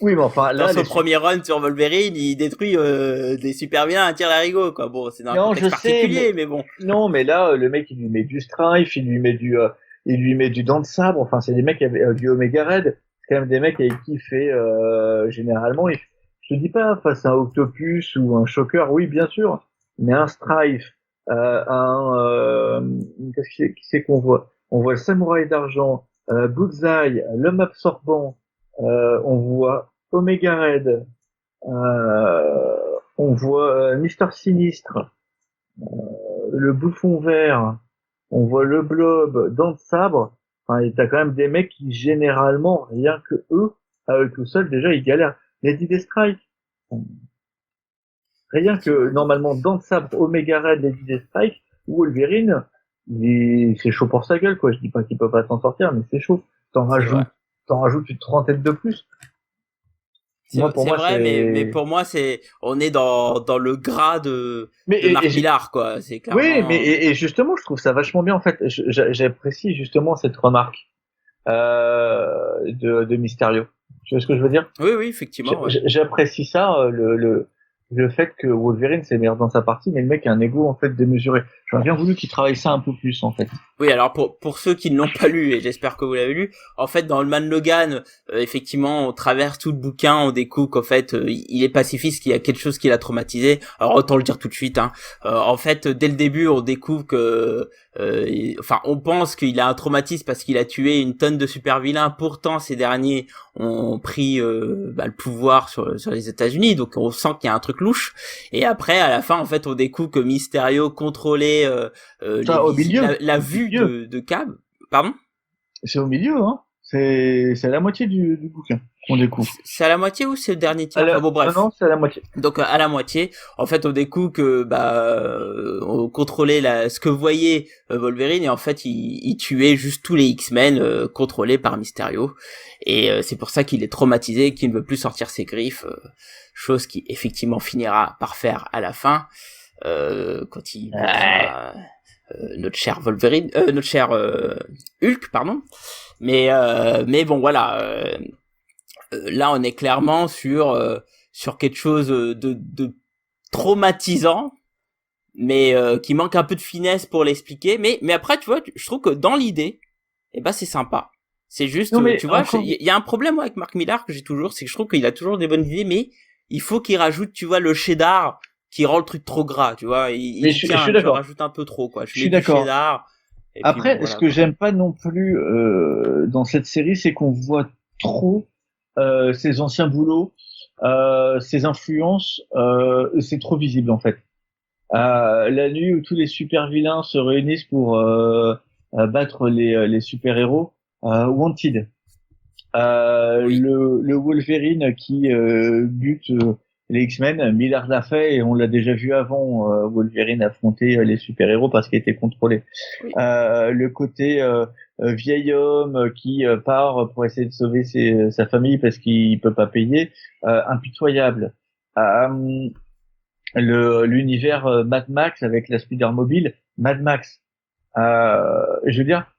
S2: oui, mais enfin,
S1: dans
S2: là,
S1: son premier run sur Wolverine, il détruit des super vilains à tir d'arigot, quoi. Bon, c'est dans un
S2: non, je
S1: contexte
S2: sais,
S1: particulier, mais bon.
S2: non, mais là, le mec, il lui met du Strife, il lui met du dent de sabre. Enfin, c'est des mecs qui avaient du Omega Red. C'est quand même des mecs avec qui il fait généralement. Je te dis pas face à un Octopus ou un Shocker, oui, bien sûr, mais un Strife, qui c'est qu'on voit? On voit le Samouraï d'argent, Bullseye, l'homme absorbant. On voit Omega Red. On voit Mister Sinistre, le bouffon vert, on voit le blob, dents de sabre. Enfin, t'as quand même des mecs qui, généralement, rien que eux, à eux tout seuls, déjà, ils galèrent. Lady Deathstrike. Rien que, normalement, dents de sabre, Omega Red, Lady Deathstrike, ou Wolverine, c'est chaud pour sa gueule, quoi. Je dis pas qu'il peut pas s'en sortir, mais c'est chaud. T'en rajoutes une trentaine de plus.
S1: C'est vrai, mais pour moi, on est dans le gras de Mark Millar, quoi. C'est clairement.
S2: Oui, mais et justement, je trouve ça vachement bien, en fait. J'apprécie justement cette remarque, de Mysterio. Tu vois ce que je veux dire?
S1: Oui, effectivement. Ouais.
S2: J'apprécie ça, le fait que Wolverine c'est meilleur dans sa partie, mais le mec a un ego, en fait, démesuré. J'aurais bien voulu qu'il travaille ça un peu plus, en fait.
S1: Oui, alors pour ceux qui ne l'ont pas lu, et j'espère que vous l'avez lu, en fait dans le Man Logan, effectivement, on traverse tout le bouquin, on découvre qu'en fait il est pacifiste, qu'il y a quelque chose qui l'a traumatisé. Alors autant le dire tout de suite, hein. En fait, dès le début, on découvre que, on pense qu'il a un traumatisme parce qu'il a tué une tonne de super vilains. Pourtant, ces derniers ont pris le pouvoir sur les États-Unis, donc on sent qu'il y a un truc louche. Et après, à la fin, en fait, on découvre que Mysterio contrôlait la vue de Cab. Pardon?
S2: C'est au milieu, hein. C'est à la moitié du bouquin qu'on découvre.
S1: C'est à la moitié ou c'est le dernier tiers? Enfin, bon, bref.
S2: Non, c'est à la moitié.
S1: Donc à la moitié, en fait, on découvre que on contrôlait ce que voyait Wolverine, et en fait, il tuait juste tous les X-Men contrôlés par Mysterio, et c'est pour ça qu'il est traumatisé, qu'il ne veut plus sortir ses griffes, chose qui effectivement finira par faire à la fin, quand il notre cher Wolverine, notre cher Hulk, pardon. Mais bon, voilà. Là, on est clairement sur quelque chose de traumatisant, mais qui manque un peu de finesse pour l'expliquer. Mais après, tu vois, je trouve que dans l'idée, c'est sympa. C'est juste, tu vois, il y a un problème moi, avec Mark Millar que j'ai toujours, c'est que je trouve qu'il a toujours des bonnes idées, mais il faut qu'il rajoute, tu vois, le cheddar qui rend le truc trop gras, tu vois.
S2: Je suis d'accord.
S1: Je rajoute un peu trop, quoi.
S2: Je suis d'accord.
S1: Cheddar.
S2: Après, bon, voilà, ce que j'aime pas non plus dans cette série, c'est qu'on voit trop ses anciens boulots, ses influences, c'est trop visible en fait. La nuit où tous les super vilains se réunissent pour battre les super héros, Wanted. Oui. Le Wolverine qui bute les X-Men, Millard l'a fait et on l'a déjà vu avant, Wolverine affronter les super-héros parce qu'il était contrôlé. Oui. Le côté vieil homme qui part pour essayer de sauver sa famille parce qu'il peut pas payer, impitoyable. L'univers Mad Max avec la Spider-Mobile, Mad Max. Je veux dire,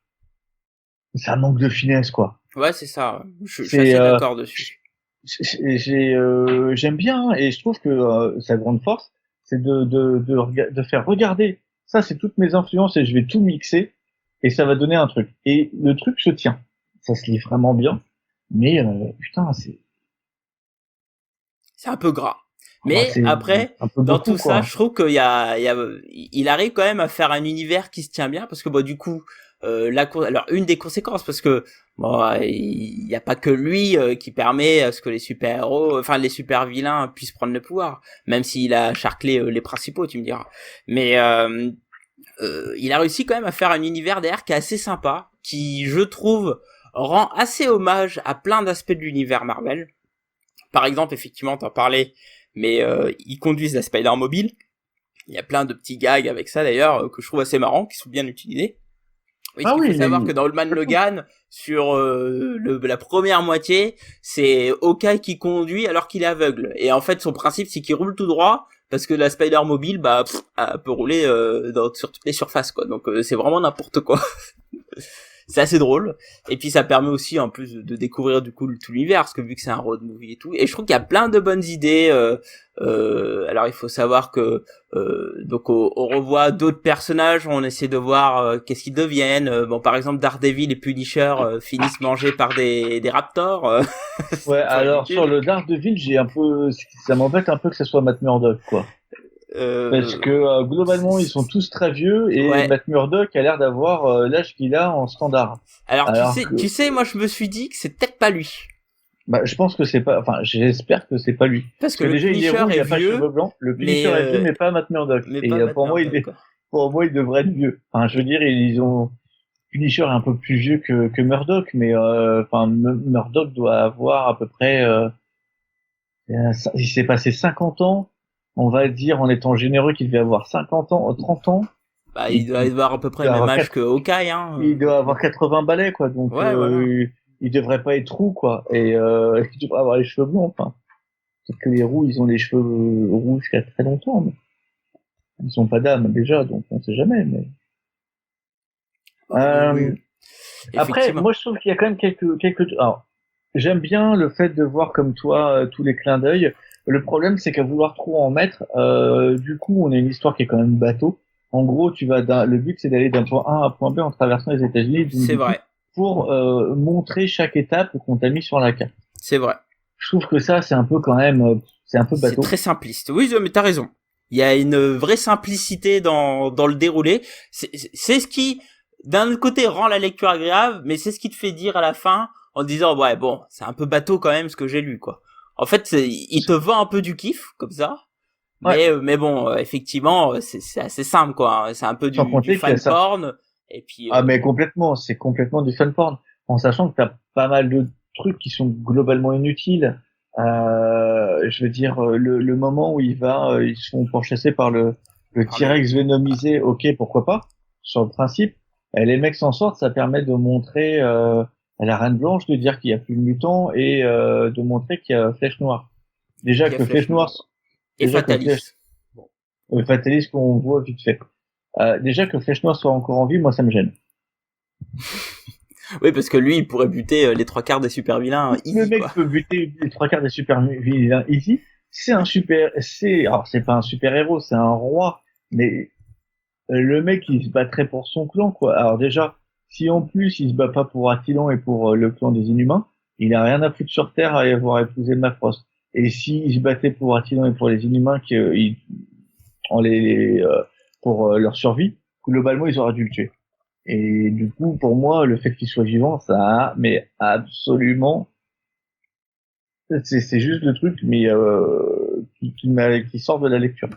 S2: ça manque de finesse, quoi.
S1: Ouais, c'est ça. Je suis assez d'accord dessus.
S2: j'aime bien et je trouve que sa grande force, c'est de faire regarder. Ça, c'est toutes mes influences et je vais tout mixer et ça va donner un truc. Et le truc se tient. Ça se lit vraiment bien. Mais putain,
S1: C'est un peu gras. Mais
S2: c'est
S1: après,
S2: un peu
S1: dans
S2: beaucoup,
S1: tout ça,
S2: quoi.
S1: je trouve il arrive quand même à faire un univers qui se tient bien parce que du coup, alors une des conséquences parce que il y a pas que lui qui permet à ce que les super-héros, enfin les super-vilains puissent prendre le pouvoir, même s'il a charclé les principaux, tu me diras. Mais il a réussi quand même à faire un univers derrière qui est assez sympa, qui je trouve rend assez hommage à plein d'aspects de l'univers Marvel. Par exemple, effectivement, t'en parlais, mais ils conduisent la Spider Mobile. Il y a plein de petits gags avec ça d'ailleurs que je trouve assez marrants, qui sont bien utilisés. Oui,
S2: Ah
S1: il faut
S2: oui,
S1: savoir que dans Old Man Logan, sur la première moitié, c'est Hawkeye qui conduit alors qu'il est aveugle. Et en fait, son principe, c'est qu'il roule tout droit parce que la Spider Mobile, elle peut rouler sur toutes les surfaces, quoi. Donc c'est vraiment n'importe quoi. C'est assez drôle, et puis ça permet aussi en plus de découvrir du coup tout l'univers, parce que vu que c'est un road movie et tout, et je trouve qu'il y a plein de bonnes idées. Alors il faut savoir que donc on revoit d'autres personnages, on essaie de voir qu'est-ce qu'ils deviennent. Bon, par exemple, Daredevil et Punisher finissent mangés par des raptors.
S2: ouais,
S1: C'est un peu
S2: alors sur
S1: ridicule.
S2: le Daredevil, ça m'embête un peu que ce soit Matt Murdock, quoi. Parce
S1: Euh,
S2: que globalement, ils sont tous très vieux et
S1: ouais.
S2: Matt Murdock a l'air d'avoir l'âge qu'il a en standard.
S1: Alors
S2: Alors que,
S1: tu sais, moi je me suis dit que c'est peut-être pas lui,
S2: bah, je pense que c'est pas, enfin, j'espère que c'est pas lui.
S1: parce
S2: Parce
S1: que
S2: que
S1: le
S2: déjà, il est
S1: Punisher
S2: roux, il
S1: est
S2: a pas cheveux
S1: vieux,
S2: blancs. Le Punisher
S1: mais
S2: est vieux, mais pas Matt Murdock. Et
S1: pas Matt Murdock, quoi.
S2: pour moi, il devrait être vieux. Enfin, je veux dire, ils ont, Punisher est un peu plus vieux que Murdock, mais enfin, Murdock doit avoir à peu près, il s'est passé 50 ans. On va dire, en étant généreux, qu'il devait avoir 50 ans, 30 ans.
S1: Bah, il
S2: Et
S1: doit avoir à peu près
S2: doit
S1: le même
S2: avoir
S1: âge que Hawkeye, hein,
S2: il doit avoir
S1: techniquement.
S2: 80 balais, quoi. Donc,
S1: Ouais, voilà.
S2: il devrait pas être roux, quoi. Et il devrait avoir les cheveux blonds. Enfin, peut-être que les roux, ils ont les cheveux roux jusqu'à très longtemps. Mais ils ont pas d'âme déjà, donc on sait jamais. Mais
S1: Oui,
S2: euh,
S1: oui,
S2: après,
S1: effectivement.
S2: moi, je trouve qu'il y a quand même quelques. Alors, j'aime bien le fait de voir comme toi tous les clins d'œil. Le problème, c'est qu'à vouloir trop en mettre, du coup, on a une histoire qui est quand même bateau. En gros, le but, c'est d'aller d'un point A à un point B en traversant les États-Unis. Donc,
S1: C'est
S2: du coup,
S1: vrai.
S2: pour montrer chaque étape qu'on t'a mis sur la carte.
S1: C'est vrai.
S2: Je trouve que ça, c'est un peu quand même, c'est un peu
S1: C'est
S2: bateau.
S1: très simpliste. Oui, mais t'as raison. Il y a une vraie simplicité dans le déroulé. C'est ce qui, d'un côté, rend la lecture agréable, mais c'est ce qui te fait dire à la fin, en disant, ouais, bon, c'est un peu bateau quand même ce que j'ai lu, quoi. En fait, il te vend un peu du kiff, comme ça.
S2: Ouais.
S1: Mais bon, effectivement, c'est assez simple, quoi. C'est un peu
S2: Sans
S1: du
S2: compter qu'il y a
S1: fan
S2: ça.
S1: porn. Et puis,
S2: Ah, mais complètement, c'est complètement du fun porn. En sachant que t'as pas mal de trucs qui sont globalement inutiles. Je veux dire, le moment où ils se font pourchasser par le
S1: par le,
S2: T-Rex vénomisé, ok, pourquoi pas, sur le principe. Les mecs s'en sortent, ça permet de montrer à la Reine Blanche de dire qu'il y a plus de mutants et de montrer qu'il y a Flèche Noire. Déjà
S1: qui a
S2: que Flèche
S1: Flèche
S2: Noire,
S1: Noire. Et
S2: déjà que Flèche,
S1: Fatalis. Bon.
S2: Fatalis qu'on voit vite fait. Déjà que Flèche Noire soit encore en vie, moi ça me gêne.
S1: Oui, parce que lui, il pourrait buter les trois quarts des super vilains
S2: Le
S1: easy,
S2: mec
S1: quoi.
S2: peut buter les trois quarts des super vilains ici. Alors c'est pas un super héros, c'est un roi, mais le mec il se battrait pour son clan, quoi. Alors déjà, si en plus il se bat pas pour Attilan et pour le clan des Inhumains, il a rien à foutre sur Terre à avoir épousé Mafrost. Et s'il se battait pour Attilan et pour les Inhumains en pour leur survie, globalement ils auraient dû le tuer. Et du coup, pour moi, le fait qu'il soit vivant, ça a, mais absolument, c'est juste le truc, mais qui sort de la lecture.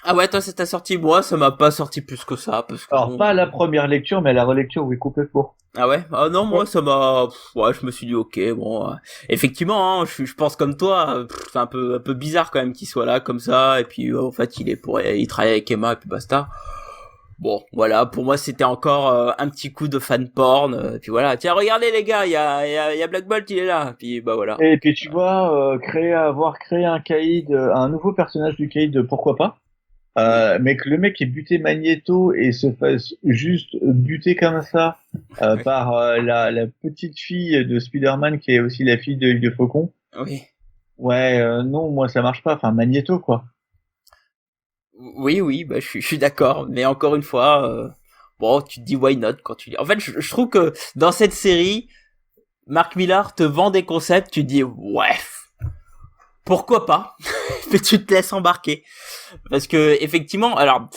S1: Ah ouais, toi, c'est ta sortie. Moi, ça m'a pas sorti plus que ça, parce que
S2: Alors
S1: bon.
S2: pas à la première lecture, mais à la relecture, oui, complètement.
S1: Ah ouais? Ah non,
S2: Ouais.
S1: moi, ça m'a. Ouais, je me suis dit, ok, bon. Effectivement, hein, je pense comme toi. C'est un peu bizarre quand même qu'il soit là comme ça, et puis en fait, il travaille avec Emma, et puis basta. Bon, voilà, pour moi, c'était encore un petit coup de fan porn. Puis voilà, tiens, regardez les gars, il y a Black Bolt, il est là. Puis bah voilà.
S2: Et puis tu vois, avoir créé un caïd, un nouveau personnage du caïd, pourquoi pas.
S1: Oui,
S2: Mais que le mec ait buté Magneto et se fasse juste buter comme ça
S1: oui,
S2: par la petite fille de Spider-Man qui est aussi la fille de Faucon.
S1: oui.
S2: Ouais, non, moi ça marche pas. Enfin, Magneto, quoi.
S1: Oui, bah, je suis d'accord. Mais encore une fois, bon, tu te dis why not quand tu lis. En fait, je trouve que dans cette série, Mark Millar te vend des concepts, tu te dis, ouais, pourquoi pas? Mais tu te laisses embarquer. Parce que, effectivement, alors,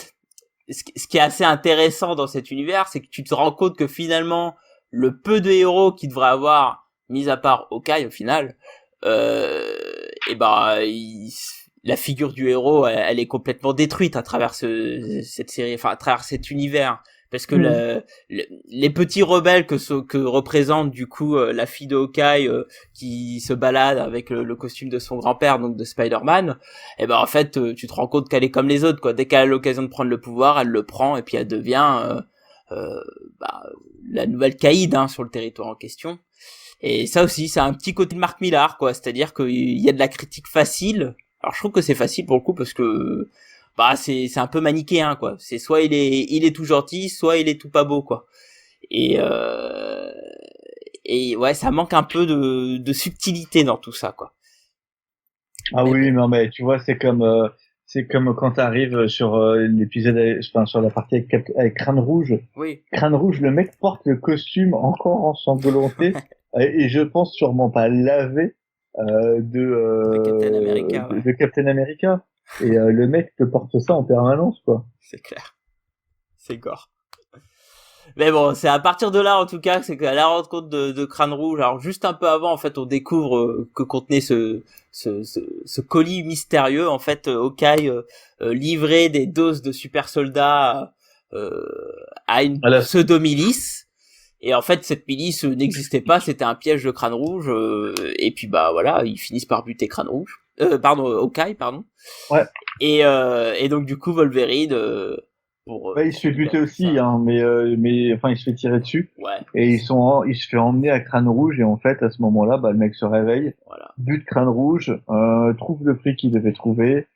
S1: ce qui est assez intéressant dans cet univers, c'est que tu te rends compte que finalement, le peu de héros qu'il devrait avoir, mis à part Hawkeye au final, et ben, la figure du héros, elle est complètement détruite à travers cette série, enfin à travers cet univers. Parce que
S2: Mm.
S1: les petits rebelles que représente du coup la fille de Hawkeye qui se balade avec le costume de son grand-père, donc de Spider-Man, et ben en fait tu te rends compte qu'elle est comme les autres, quoi. Dès qu'elle a l'occasion de prendre le pouvoir, elle le prend et puis elle devient euh, bah, la nouvelle caïd sur le territoire en question. Et ça aussi, c'est un petit côté de Mark Millar, quoi. C'est-à-dire qu'il y a de la critique facile. Alors je trouve que c'est facile pour le coup parce que bah c'est un peu manichéen, quoi. C'est soit il est tout gentil, soit il est tout pas beau, quoi. Et et ouais, ça manque un peu de subtilité dans tout ça, quoi.
S2: Ah
S1: Mais
S2: oui,
S1: bon,
S2: non, mais tu vois, c'est comme quand t'arrives sur l'épisode, enfin, sur la partie avec Crâne Rouge.
S1: oui,
S2: Crâne Rouge, le mec porte le costume encore ensanglanté et je pense sûrement pas lavé
S1: de Captain America, ouais,
S2: de Captain America. Et le mec te porte ça en permanence, quoi.
S1: c'est clair, c'est gore. Mais bon, c'est à partir de là, en tout cas, c'est qu'à la rencontre de Crâne Rouge, alors juste un peu avant, en fait, on découvre que contenait ce colis mystérieux. En fait, Hawkeye livrait des doses de super soldats euh, à une
S2: Voilà.
S1: pseudo-milice. Et en fait, cette milice n'existait pas, c'était un piège de Crâne Rouge. Et puis, bah voilà, ils finissent par buter Crâne Rouge. Pardon, Hawkeye, pardon.
S2: Ouais.
S1: Et donc, du coup, Wolverine,
S2: Ouais, il se
S1: pour
S2: fait buter
S1: libérer tout
S2: aussi,
S1: ça.
S2: hein, mais enfin, il se fait tirer dessus.
S1: Ouais,
S2: Et il se fait emmener à Crâne Rouge. Et en fait, à ce moment-là, bah, le mec se réveille,
S1: voilà.
S2: bute Crâne Rouge, trouve le prix qu'il devait trouver,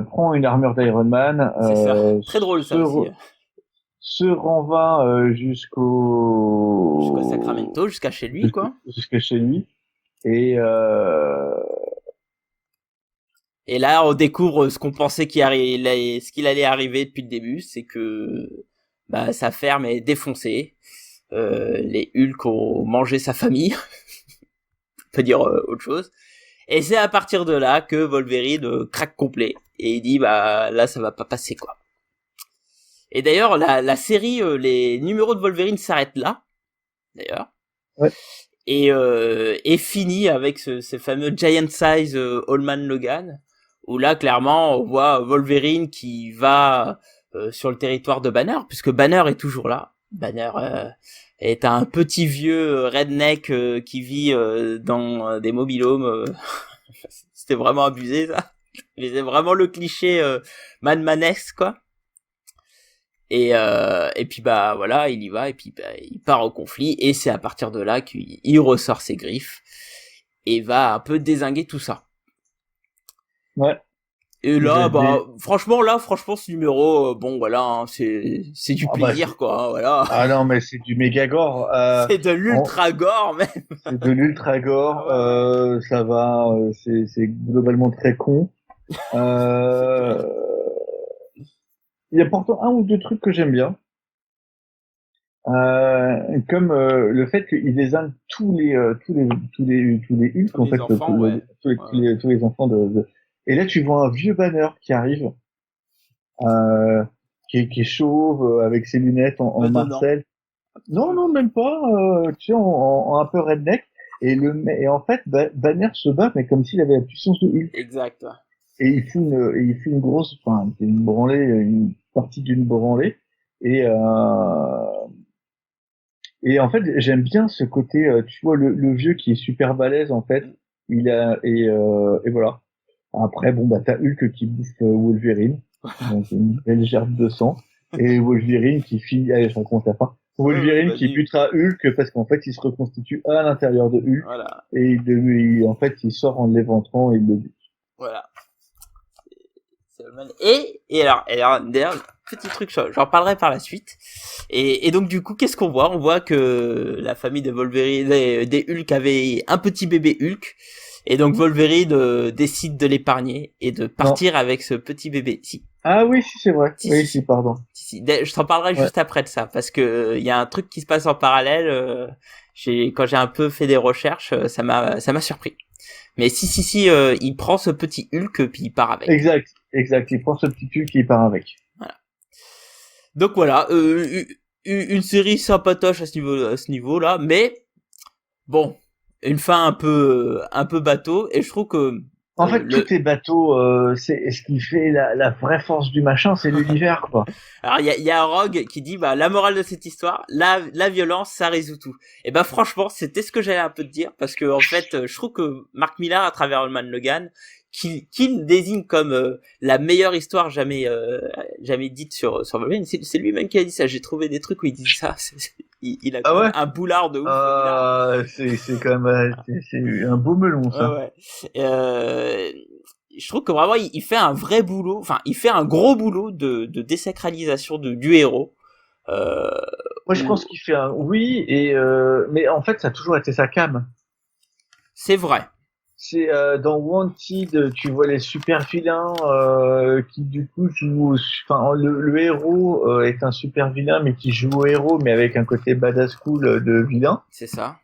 S2: prend une armure d'Iron Man,
S1: C'est ça. Très drôle ça aussi.
S2: se renva
S1: Jusqu'au Sacramento, jusqu'à chez lui, quoi.
S2: jusqu'à chez lui. Et
S1: Et là, on découvre ce qu'on pensait ce qu'il allait arriver depuis le début, c'est que bah sa ferme est défoncée. Les Hulk ont mangé sa famille, on peut dire autre chose. Et c'est à partir de là que Wolverine craque complet et il dit bah là ça va pas passer, quoi. Et d'ailleurs la série, les numéros de Wolverine s'arrêtent là, d'ailleurs.
S2: ouais,
S1: Et finit avec ce fameux Giant Size Allman Logan, où là clairement on voit Wolverine qui va sur le territoire de Banner, puisque Banner est toujours là. Banner est un petit vieux redneck qui vit dans des mobilhomes. C'était vraiment abusé ça. Mais c'est vraiment le cliché Madmanesque, quoi. Et puis bah voilà, il y va et puis bah, il part au conflit et c'est à partir de là qu'il ressort ses griffes et va un peu dézinguer tout ça.
S2: ouais.
S1: Et là
S2: Des-
S1: bah franchement ce numéro bon voilà, c'est du
S2: Ah bah,
S1: plaisir, quoi, voilà.
S2: ah non, mais c'est du méga gore.
S1: C'est de l'ultra gore même.
S2: C'est de l'ultra
S1: Ah
S2: gore.
S1: ouais ouais,
S2: Ça va. C'est globalement très con.
S1: c'est clair.
S2: Euh, il y a pourtant un ou deux trucs que j'aime bien. Comme le fait qu'il désigne tous les Hulk,
S1: Tous
S2: en
S1: les
S2: fait,
S1: enfants, ouais. Ouais, ouais.
S2: tous les enfants Et là, tu vois un vieux Banner qui arrive, euh, qui est chauve, avec ses lunettes en
S1: Bedonnant
S2: Marcel.
S1: un petit
S2: Non,
S1: peu.
S2: non, même pas. Tu sais, en un peu redneck. Et en fait, Banner se bat, mais comme s'il avait la puissance de Hulk.
S1: Exact, ouais.
S2: Et il fait une grosse, enfin, une branlée, une partie d'une branlée. Et, euh, et en fait, j'aime bien ce côté, tu vois, le vieux qui est super balèze, en fait.
S1: Mm.
S2: Et voilà. Après, bon, bah, t'as Hulk qui bouffe Wolverine. Donc, une belle gerbe de sang. Et Wolverine qui finit, allez, je raconte la fin.
S1: Ouais,
S2: Wolverine qui
S1: vas-y.
S2: butera Hulk parce qu'en fait, il se reconstitue à l'intérieur de Hulk.
S1: Voilà,
S2: Et en fait, il sort en l'éventrant et il le bute.
S1: voilà. Et alors, d'ailleurs, petit truc, j'en parlerai par la suite. Et donc, du coup, qu'est-ce qu'on voit? On voit que la famille des Wolverine, des Hulk avait un petit bébé Hulk. Et donc Wolverine décide de l'épargner et de partir avec ce petit bébé. Si.
S2: Ah oui, si, c'est vrai. Si, pardon.
S1: Si. Je t'en parlerai juste après de ça, parce que il y a un truc qui se passe en parallèle. Quand j'ai un peu fait des recherches, ça m'a surpris. Mais si, il prend ce petit Hulk puis il part avec.
S2: Exact. Il prend ce petit Hulk et il part avec.
S1: Voilà. Donc voilà, une série sympatoche à ce niveau-là, mais bon, une fin un peu bateau, et je trouve que
S2: en fait, tout est bateau. C'est ce qui fait la vraie force du machin, c'est l'univers, quoi.
S1: Alors il y a un Rogue qui dit la morale de cette histoire, la violence, ça résout tout. Et vraiment, c'était ce que j'allais un peu te dire, parce que en fait, je trouve que Mark Millar, à travers Old Man Logan, qu'il désigne comme la meilleure histoire jamais dite sur Wolverine, c'est lui-même qui a dit ça. J'ai trouvé des trucs où il dit ça. Il a un boulard de ouf.
S2: C'est quand même c'est un beau melon, ça.
S1: Ouais. Je trouve que vraiment il fait un vrai boulot. Enfin, il fait un gros boulot de désacralisation du héros.
S2: Moi, je pense qu'il fait un mais en fait, ça a toujours été sa came.
S1: C'est vrai.
S2: C'est dans Wanted, tu vois les super vilains qui du coup jouent. Enfin, le héros est un super vilain, mais qui joue au héros, mais avec un côté badass cool de vilain.
S1: C'est ça.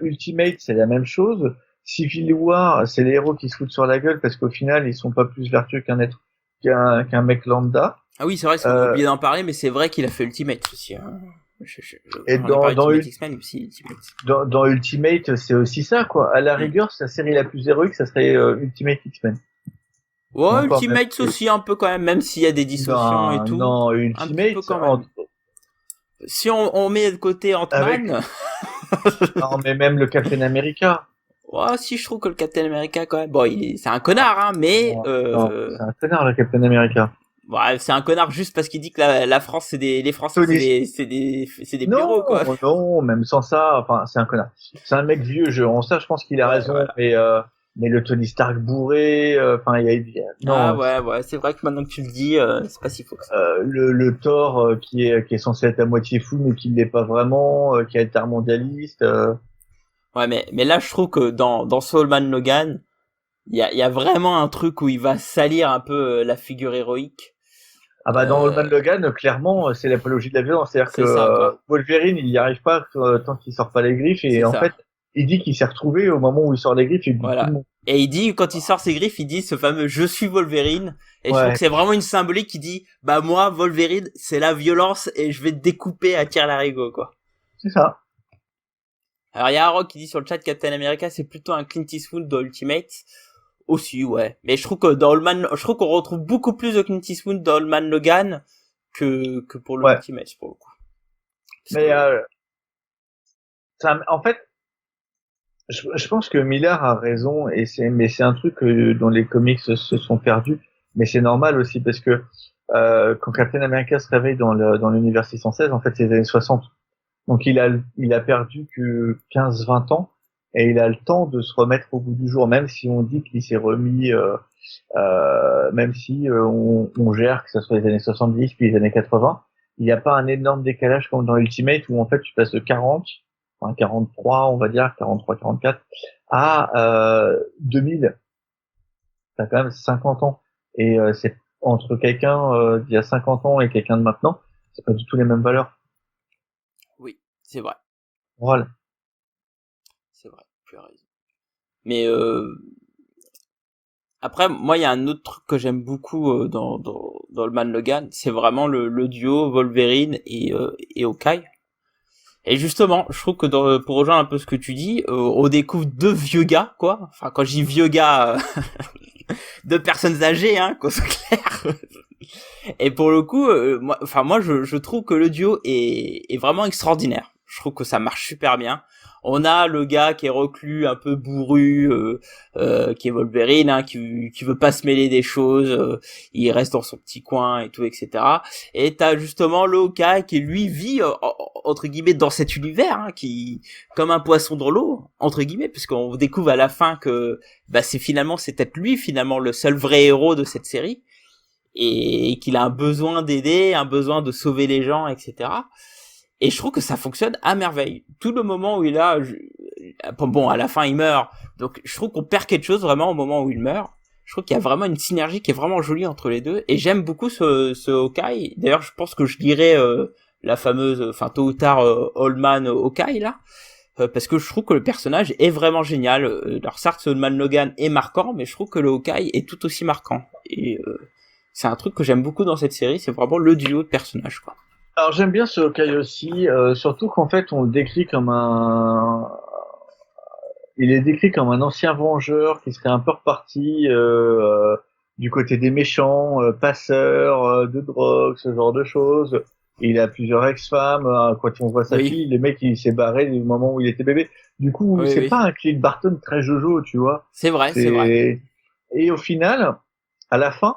S2: Ultimate, c'est la même chose. Civil War, c'est les héros qui se foutent sur la gueule parce qu'au final, ils sont pas plus vertueux qu'un mec lambda.
S1: Ah oui, c'est vrai, qu'on a oublié d'en parler, mais c'est vrai qu'il a fait Ultimate aussi. Hein.
S2: Et dans Ultimate, c'est aussi ça, quoi. À la rigueur, sa série la plus héroïque, ça serait Ultimate X-Men.
S1: Ouais, Ultimate aussi un peu quand même s'il y a des dissociations et tout.
S2: Non, Ultimate,
S1: si on met de côté Ant-Man.
S2: Non, mais même le Captain America.
S1: Ouais, si, je trouve que le Captain America, quand même. Bon, c'est un connard, hein, mais.
S2: Non, c'est un connard, le Captain America.
S1: Ouais, c'est un connard juste parce qu'il dit que la France, les Français, c'est des bureaux, quoi.
S2: Non, même sans ça, enfin, c'est un connard. C'est un mec vieux, je pense qu'il a raison, voilà. Mais le Tony Stark bourré, enfin,
S1: non. Ah ouais, c'est vrai que maintenant que tu le dis, c'est pas si faux que ça.
S2: Le Thor, qui est censé être à moitié fou, mais qui l'est pas vraiment, qui est intermondialiste,
S1: Ouais, mais là, je trouve que dans Soul Man Logan, il y a vraiment un truc où il va salir un peu la figure héroïque.
S2: Ah bah dans Old Man Logan, clairement, c'est l'apologie de la violence. C'est-à-dire que Wolverine, il n'y arrive pas tant qu'il sort pas les griffes. Et en fait, il dit qu'il s'est retrouvé au moment où il sort les griffes.
S1: Et il dit, quand il sort ses griffes, il dit ce fameux « Je suis Wolverine ». Et je trouve que c'est vraiment une symbolique qui dit « Bah moi, Wolverine, c'est la violence et je vais te découper à tir-larigot, quoi ».
S2: C'est ça.
S1: Alors il y a Rock qui dit sur le chat Captain America, c'est plutôt un Clint Eastwood dans Ultimate. Aussi, ouais. Mais je trouve que je trouve qu'on retrouve beaucoup plus de Clint Eastwood dans Old Man Logan que pour l'Ultimate, pour le coup.
S2: Mais en fait, je pense que Miller a raison mais c'est un truc dont les comics se sont perdus. Mais c'est normal aussi parce que quand Captain America se réveille dans l'univers 616, en fait, c'est les années 60. Donc il a perdu que 15-20 ans. Et il a le temps de se remettre au bout du jour, même si on dit qu'il s'est remis, même si on gère que ce soit les années 70 puis les années 80, il n'y a pas un énorme décalage comme dans Ultimate où en fait tu passes de 43 on va dire, 43-44 à 2000. T'as quand même 50 ans. Et c'est entre quelqu'un d'il y a 50 ans et quelqu'un de maintenant, c'est pas du tout les mêmes valeurs.
S1: Oui, c'est vrai.
S2: Voilà.
S1: C'est vrai, tu as raison. Mais après, moi, il y a un autre truc que j'aime beaucoup dans le Man Logan, c'est vraiment le duo Wolverine et Hawkeye. Et justement, je trouve que pour rejoindre un peu ce que tu dis, on découvre deux vieux gars, quoi. Enfin, quand je dis vieux gars, deux personnes âgées, hein, qu'on soit clair. Et pour le coup, moi, je trouve que le duo est vraiment extraordinaire. Je trouve que ça marche super bien. On a le gars qui est reclus, un peu bourru, qui est Wolverine, hein, qui veut pas se mêler des choses, il reste dans son petit coin et tout, etc. Et t'as justement le Hawkeye qui lui vit entre guillemets dans cet univers, hein, qui comme un poisson dans l'eau, entre guillemets, puisqu'on découvre à la fin que c'est peut-être lui finalement le seul vrai héros de cette série, et qu'il a un besoin d'aider, un besoin de sauver les gens, etc. Et je trouve que ça fonctionne à merveille. Tout le moment où il a, bon, à la fin il meurt, donc je trouve qu'on perd quelque chose vraiment au moment où il meurt. Je trouve qu'il y a vraiment une synergie qui est vraiment jolie entre les deux, et j'aime beaucoup ce Hawkeye. D'ailleurs, je pense que je lirai la fameuse, enfin tôt ou tard, Old Man Hawkeye là, parce que je trouve que le personnage est vraiment génial. Alors certes, Old Man Logan est marquant, mais je trouve que le Hawkeye est tout aussi marquant. Et c'est un truc que j'aime beaucoup dans cette série, c'est vraiment le duo de personnages, quoi.
S2: Alors j'aime bien ce Hawkeye aussi, surtout qu'en fait on le décrit comme il est décrit comme un ancien vengeur qui serait un peu reparti du côté des méchants, passeurs de drogue, ce genre de choses. Il a plusieurs ex-femmes. Quand on voit sa fille, le mec il s'est barré du moment où il était bébé. Du coup, c'est pas un Clint Barton très jojo, tu vois.
S1: C'est vrai, c'est vrai.
S2: Et au final, à la fin,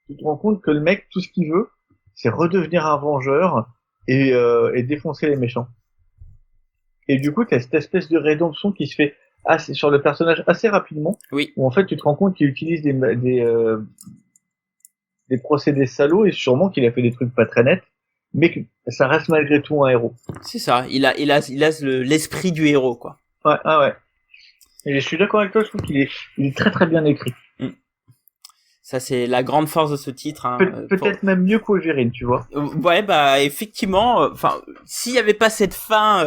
S2: tu te rends compte que le mec, tout ce qu'il veut, c'est redevenir un vengeur et défoncer les méchants. Et du coup, t'as cette espèce de rédemption qui se fait sur le personnage assez rapidement.
S1: Oui.
S2: Où en fait, tu te rends compte qu'il utilise des procédés salauds et sûrement qu'il a fait des trucs pas très nets, mais que ça reste malgré tout un héros.
S1: C'est ça. Il a l'esprit du héros, quoi.
S2: Ouais, ouais. Et je suis d'accord avec toi, je trouve qu'il est très très bien écrit.
S1: Ça, c'est la grande force de ce titre. Hein,
S2: peut-être même mieux qu'Wolverine, tu vois.
S1: Ouais, bah effectivement. Enfin, s'il y avait pas cette fin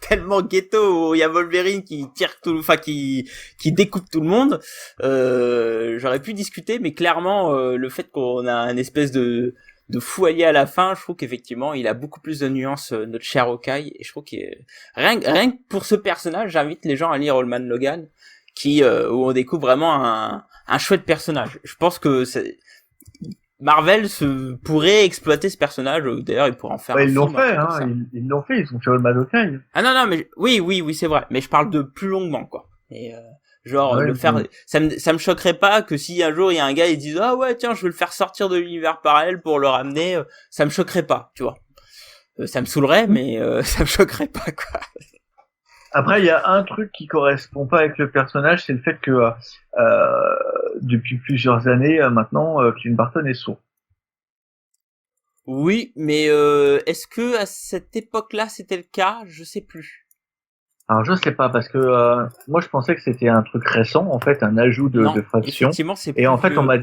S1: tellement ghetto où il y a Wolverine qui tire tout, enfin qui découpe tout le monde, j'aurais pu discuter, mais clairement le fait qu'on a un espèce de fou allié à la fin, je trouve qu'effectivement il a beaucoup plus de nuances, notre cher Hawkeye, et je trouve que rien que pour ce personnage, j'invite les gens à lire Old Man Logan, où on découvre vraiment un chouette personnage. Je pense que Marvel pourrait exploiter ce personnage. D'ailleurs, ils pourraient en faire un film.
S2: Ils l'ont fait, ils ont fait Old Man Hawkeye.
S1: Ah non, mais oui, c'est vrai. Mais je parle de plus longuement, quoi. Et le faire, ça me choquerait pas que si un jour il y a un gars, il dise ah ouais tiens, je veux le faire sortir de l'univers parallèle pour le ramener, ça me choquerait pas, tu vois. Ça me saoulerait, mais ça me choquerait pas, quoi.
S2: Après, il y a un truc qui correspond pas avec le personnage, c'est le fait que depuis plusieurs années maintenant, Clint Barton est sourd.
S1: Oui, mais est-ce que à cette époque-là c'était le cas? Je sais plus.
S2: Alors je sais pas parce que moi je pensais que c'était un truc récent, en fait, un ajout de fraction.
S1: Effectivement, c'est plus
S2: et en fait, on m'a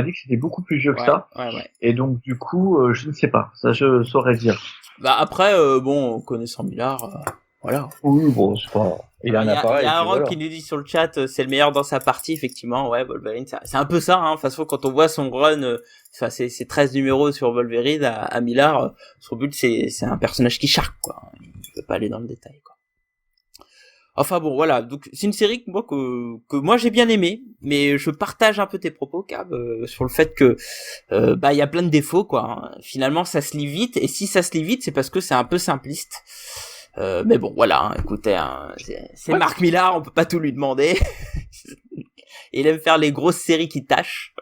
S2: dit que c'était beaucoup plus vieux que ça.
S1: Ouais.
S2: Et donc du coup, je ne sais pas. Ça, je saurais dire.
S1: Bah après, bon, connaissant Millard, voilà.
S2: Oui, bon, c'est pas. Il y a
S1: un rock qui nous dit sur le chat, c'est le meilleur dans sa partie, effectivement. Ouais, Wolverine, c'est un peu ça, hein. De toute façon, quand on voit son run, c'est 13 numéros sur Wolverine à Millard, son but c'est un personnage qui charque, quoi. Il peut pas aller dans le détail, quoi. Enfin bon, voilà. Donc c'est une série que moi j'ai bien aimé, mais je partage un peu tes propos, Cab, sur le fait que il y a plein de défauts, quoi. Hein. Finalement, ça se lit vite, et si ça se lit vite, c'est parce que c'est un peu simpliste. Mais bon, voilà. Hein, écoutez, hein, c'est Mark Millar, on peut pas tout lui demander. Il aime faire les grosses séries qui tâchent.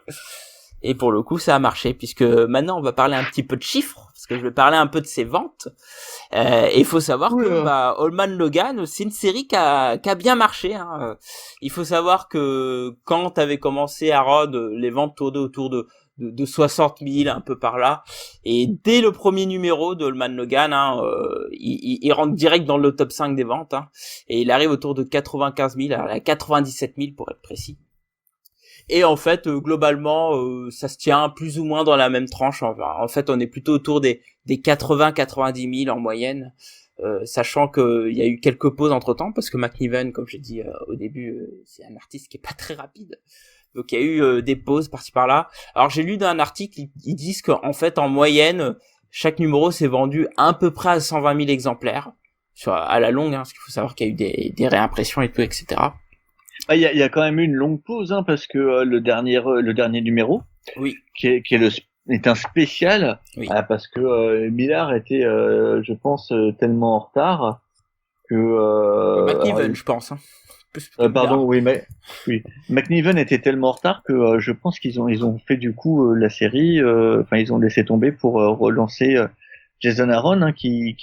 S1: Et pour le coup, ça a marché, puisque maintenant on va parler un petit peu de chiffres, parce que je vais parler un peu de ses ventes. Et il faut savoir que Old Man Logan, c'est une série qui a bien marché. Hein. Il faut savoir que quand avait commencé à Rod, les ventes tournaient autour de 60 000, un peu par là. Et dès le premier numéro de Old Man Logan, hein, il rentre direct dans le top 5 des ventes. Hein, et il arrive autour de 95 000, à 97 000 pour être précis. Et en fait, globalement, ça se tient plus ou moins dans la même tranche. En fait, on est plutôt autour des 80-90 000 en moyenne, sachant qu'il y a eu quelques pauses entre-temps, parce que McNiven, comme j'ai dit au début, c'est un artiste qui est pas très rapide. Donc il y a eu des pauses par-ci par-là. Alors j'ai lu dans un article, ils disent qu'en fait, en moyenne, chaque numéro s'est vendu à peu près à 120 000 exemplaires, à la longue, hein, parce qu'il faut savoir qu'il y a eu des réimpressions et tout, etc.
S2: Il y a quand même eu une longue pause, hein, parce que le dernier numéro,
S1: oui,
S2: est un spécial,
S1: oui.
S2: Parce que Millard était, je pense, tellement en retard que.
S1: McNiven, je pense. Hein.
S2: Pardon, oui. McNiven était tellement en retard que je pense qu'ils ont fait du coup la série. Ils ont laissé tomber pour relancer Jason Aaron, hein, qui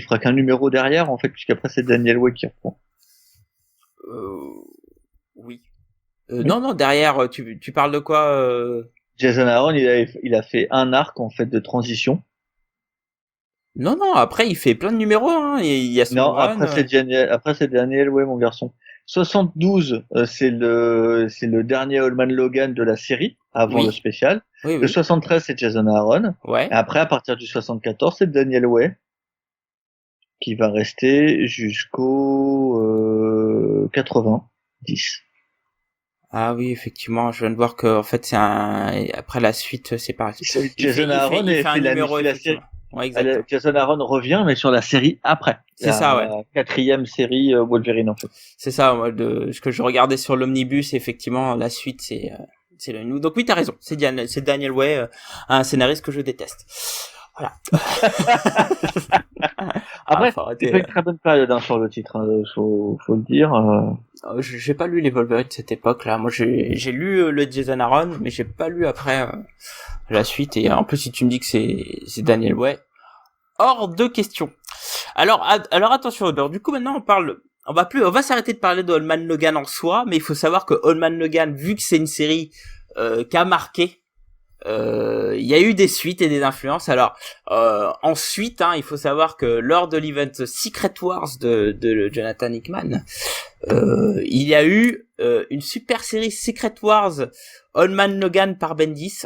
S2: fera qu'un numéro derrière, en fait, puisqu'après c'est Daniel Way qui reprend.
S1: Oui. Non, derrière, tu parles de quoi
S2: Jason Aaron, il a fait un arc en fait de transition.
S1: Non, après il fait plein de numéros, hein. Il y a son
S2: Non,
S1: run.
S2: après c'est Daniel Way, mon garçon. 72, c'est le dernier Allman Logan de la série, avant le
S1: Oui,
S2: spécial.
S1: oui,
S2: Le
S1: oui.
S2: 73, c'est Jason Aaron. Et
S1: Ouais.
S2: après, à partir du 74, c'est Daniel Way, qui va rester jusqu'au 90.
S1: Ah oui, effectivement, je viens de voir que en fait c'est un. Et après la suite, c'est pareil.
S2: Jason Aaron
S1: Il fait un
S2: fait
S1: numéro
S2: la série.
S1: effectivement. Ouais, exact.
S2: Jason Aaron revient, mais sur la série après.
S1: C'est ça, ouais.
S2: La quatrième série Wolverine, en fait.
S1: C'est ça, moi, de ce que je regardais sur l'omnibus, effectivement, la suite, c'est le nous. Donc oui, t'as raison. C'est Daniel Way, un scénariste que je déteste. Voilà.
S2: Après,
S1: faut
S2: c'est
S1: arrêter.
S2: pas une très bonne période hein, sur le titre, hein, faut le dire.
S1: J'ai pas lu les Wolverine de cette époque-là. Moi, j'ai lu le Jason Aaron, mais j'ai pas lu après la suite. Et en plus, si tu me dis que c'est Daniel Way, hors de question. Alors attention. Alors, du coup, maintenant, on va s'arrêter de parler de Allman Logan en soi, mais il faut savoir que Allman Logan, vu que c'est une série qui a marqué, il y a eu des suites et des influences. Alors ensuite, il faut savoir que lors de l'event Secret Wars de Jonathan Hickman, il y a eu une super série Secret Wars Allman Logan par Bendis.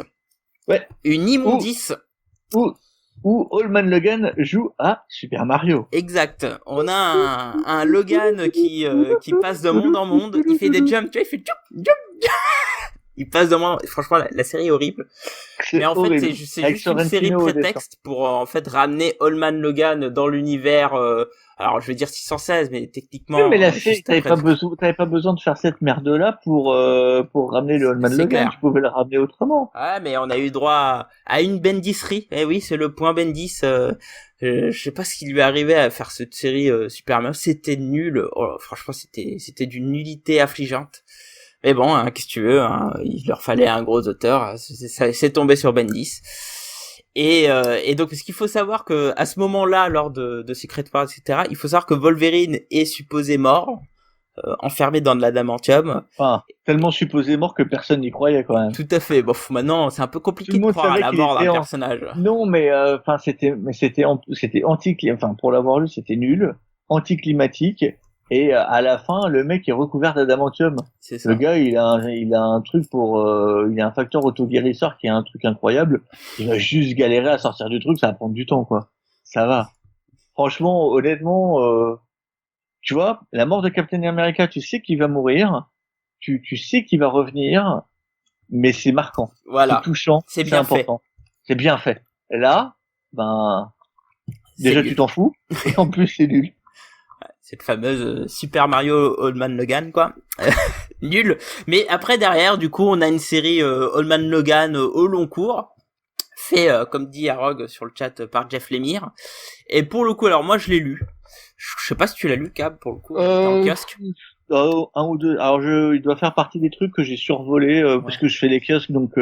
S2: Ouais.
S1: Une immondice.
S2: Où Allman Logan joue à Super Mario.
S1: Exact. On a un Logan qui passe de monde en monde. Il fait des jumps, tu vois, il fait jump. Il passe de monde. Franchement, la série est horrible. Mais en
S2: horrible.
S1: fait, c'est juste une série prétexte pour en fait ramener Allman Logan dans l'univers. Alors, je vais dire 616, mais techniquement.
S2: Oui, mais la série, t'avais pas besoin de faire cette merde-là pour ramener le Allman Logan.
S1: Clair.
S2: Tu pouvais le ramener autrement.
S1: Ouais, mais on a eu droit à une Bendisserie. Eh oui, c'est le point Bendis. Je sais pas ce qui lui arrivait à faire cette série Superman. C'était nul. Oh, franchement, c'était d'une nullité affligeante. Mais bon, qu'est-ce que tu veux, il leur fallait un gros auteur. C'est tombé sur Bendis. Et donc, ce qu'il faut savoir que à ce moment-là, lors de Secret Wars, etc., il faut savoir que Wolverine est supposé mort, enfermé dans de l'adamantium.
S2: Enfin, tellement supposé mort que personne n'y croyait quand même.
S1: Tout à fait. Bon, maintenant, c'est un peu compliqué de croire à la mort d'un personnage.
S2: Non, mais enfin, c'était enfin, pour l'avoir lu, c'était nul, anticlimatique. Et à la fin, le mec est recouvert d'adamantium.
S1: C'est ça.
S2: Le gars, il a un truc il a un facteur auto-guérisseur qui est un truc incroyable. Il va juste galérer à sortir du truc, ça va prendre du temps, quoi. Ça va. Franchement, honnêtement, tu vois, la mort de Captain America, tu sais qu'il va mourir, tu sais qu'il va revenir, mais c'est marquant.
S1: Voilà.
S2: C'est touchant, c'est bien important. C'est bien fait. Et là, déjà tu t'en fous, et en plus c'est nul.
S1: Cette fameuse Super Mario Allman Logan, quoi. Nul. Mais après, derrière, du coup, on a une série Allman Logan au long cours, fait, comme dit Arog sur le chat, par Jeff Lemire. Et pour le coup, alors moi, je l'ai lu. Je sais pas si tu l'as lu, Cab, pour le coup, en kiosque.
S2: Un ou deux. Alors, il doit faire partie des trucs que j'ai survolé parce que je fais les kiosques, donc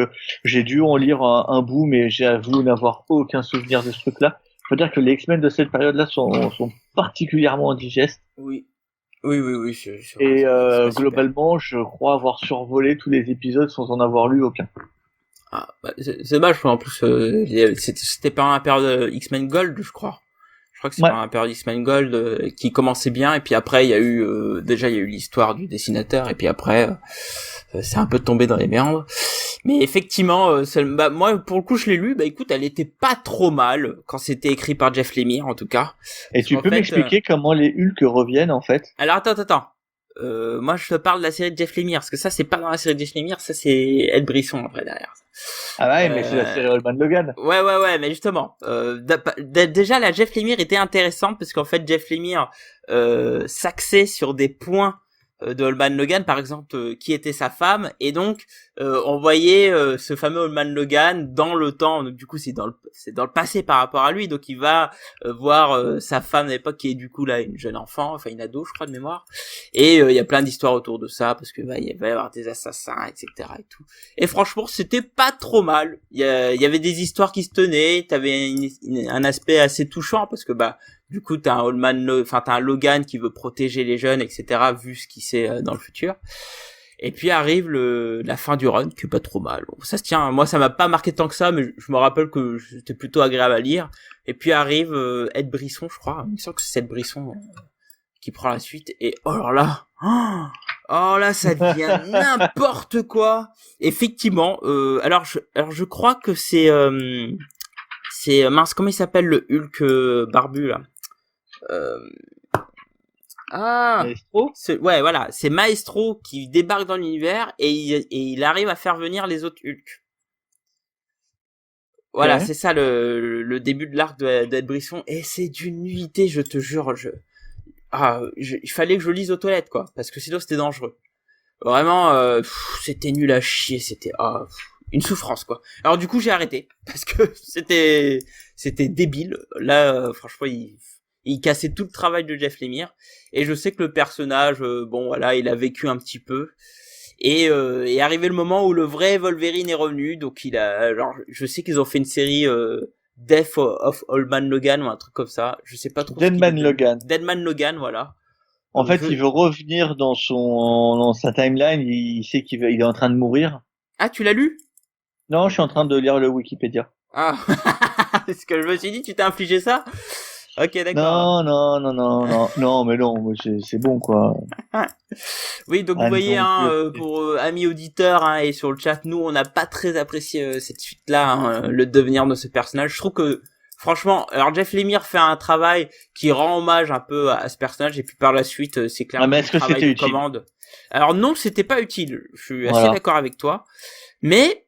S2: j'ai dû en lire un bout, mais j'avoue n'avoir aucun souvenir de ce truc-là. Faut dire que les X-Men de cette période-là sont particulièrement indigestes.
S1: Oui.
S2: Et globalement, je crois avoir survolé tous les épisodes sans en avoir lu aucun.
S1: Ah, bah, c'est dommage, en plus, c'était pas un période X-Men Gold, je crois. Je crois que c'est pas un période X-Men Gold qui commençait bien, et puis après, il y a eu l'histoire du dessinateur, et puis après, c'est un peu tombé dans les méandres. Mais effectivement, moi, pour le coup, je l'ai lu, écoute, elle était pas trop mal, quand c'était écrit par Jeff Lemire, en tout cas.
S2: Et tu peux m'expliquer comment les Hulk reviennent, en fait?
S1: Alors, attends. Moi, je te parle de la série de Jeff Lemire, parce que ça, c'est pas dans la série de Jeff Lemire, ça, c'est Ed Brisson, après, derrière.
S2: Ah ouais, mais c'est la série Allman Logan.
S1: Ouais, mais justement, déjà, la Jeff Lemire était intéressante, parce qu'en fait, Jeff Lemire s'axait sur des points de Allman Logan, par exemple, qui était sa femme, et donc on voyait ce fameux Allman Logan dans le temps. Donc, du coup, c'est dans le passé par rapport à lui, donc il va voir sa femme à l'époque qui est du coup là une jeune enfant, enfin une ado, je crois, de mémoire, et il y a plein d'histoires autour de ça, parce que il va y avoir des assassins, etc. et tout. Et franchement, c'était pas trop mal. Il y avait des histoires qui se tenaient, t'avais un aspect assez touchant, parce que du coup, t'as un Logan qui veut protéger les jeunes, etc., vu ce qui sait dans le futur. Et puis arrive la fin du run, qui est pas trop mal. Bon, ça se tient. Moi, ça m'a pas marqué tant que ça, mais je me rappelle que c'était plutôt agréable à lire. Et puis arrive Ed Brisson, je crois. Il me semble que c'est Ed Brisson qui prend la suite. Et oh là, oh là, ça devient n'importe quoi. Effectivement. Alors je crois que c'est mince. Comment il s'appelle le Hulk barbu là?
S2: Maestro.
S1: Ouais, voilà, c'est Maestro qui débarque dans l'univers et il arrive à faire venir les autres Hulk. Voilà,
S2: Okay.
S1: c'est ça le début de l'arc d'Ed Brisson et c'est d'une nullité, je te jure. Il fallait que je lise aux toilettes quoi, parce que sinon c'était dangereux. Vraiment, c'était nul à chier, c'était une souffrance quoi. Alors du coup j'ai arrêté parce que c'était débile. Là, franchement, il cassait tout le travail de Jeff Lemire. Et je sais que le personnage, bon voilà, il a vécu un petit peu. Et est arrivé le moment où le vrai Wolverine est revenu. Donc alors je sais qu'ils ont fait une série Death of Old Man Logan ou un truc comme ça. Je sais pas trop.
S2: Deadman Logan.
S1: Deadman Logan, voilà.
S2: En fait, il veut revenir dans sa timeline. Il sait il est en train de mourir.
S1: Ah, tu l'as lu?
S2: Non, je suis en train de lire le Wikipédia.
S1: Ah, c'est ce que je me suis dit. Tu t'es infligé ça? Ok, d'accord.
S2: Non, mais non, c'est bon, quoi.
S1: Oui, donc vous voyez, pour amis auditeurs et sur le chat, nous, on n'a pas très apprécié cette suite-là, le devenir de ce personnage. Je trouve que, franchement, alors Jeff Lemire fait un travail qui rend hommage un peu à ce personnage, et puis par la suite, c'est clairement
S2: mais est-ce que
S1: travail
S2: c'était
S1: de
S2: utile?
S1: commande. Alors non, c'était pas utile. Je suis assez d'accord avec toi, mais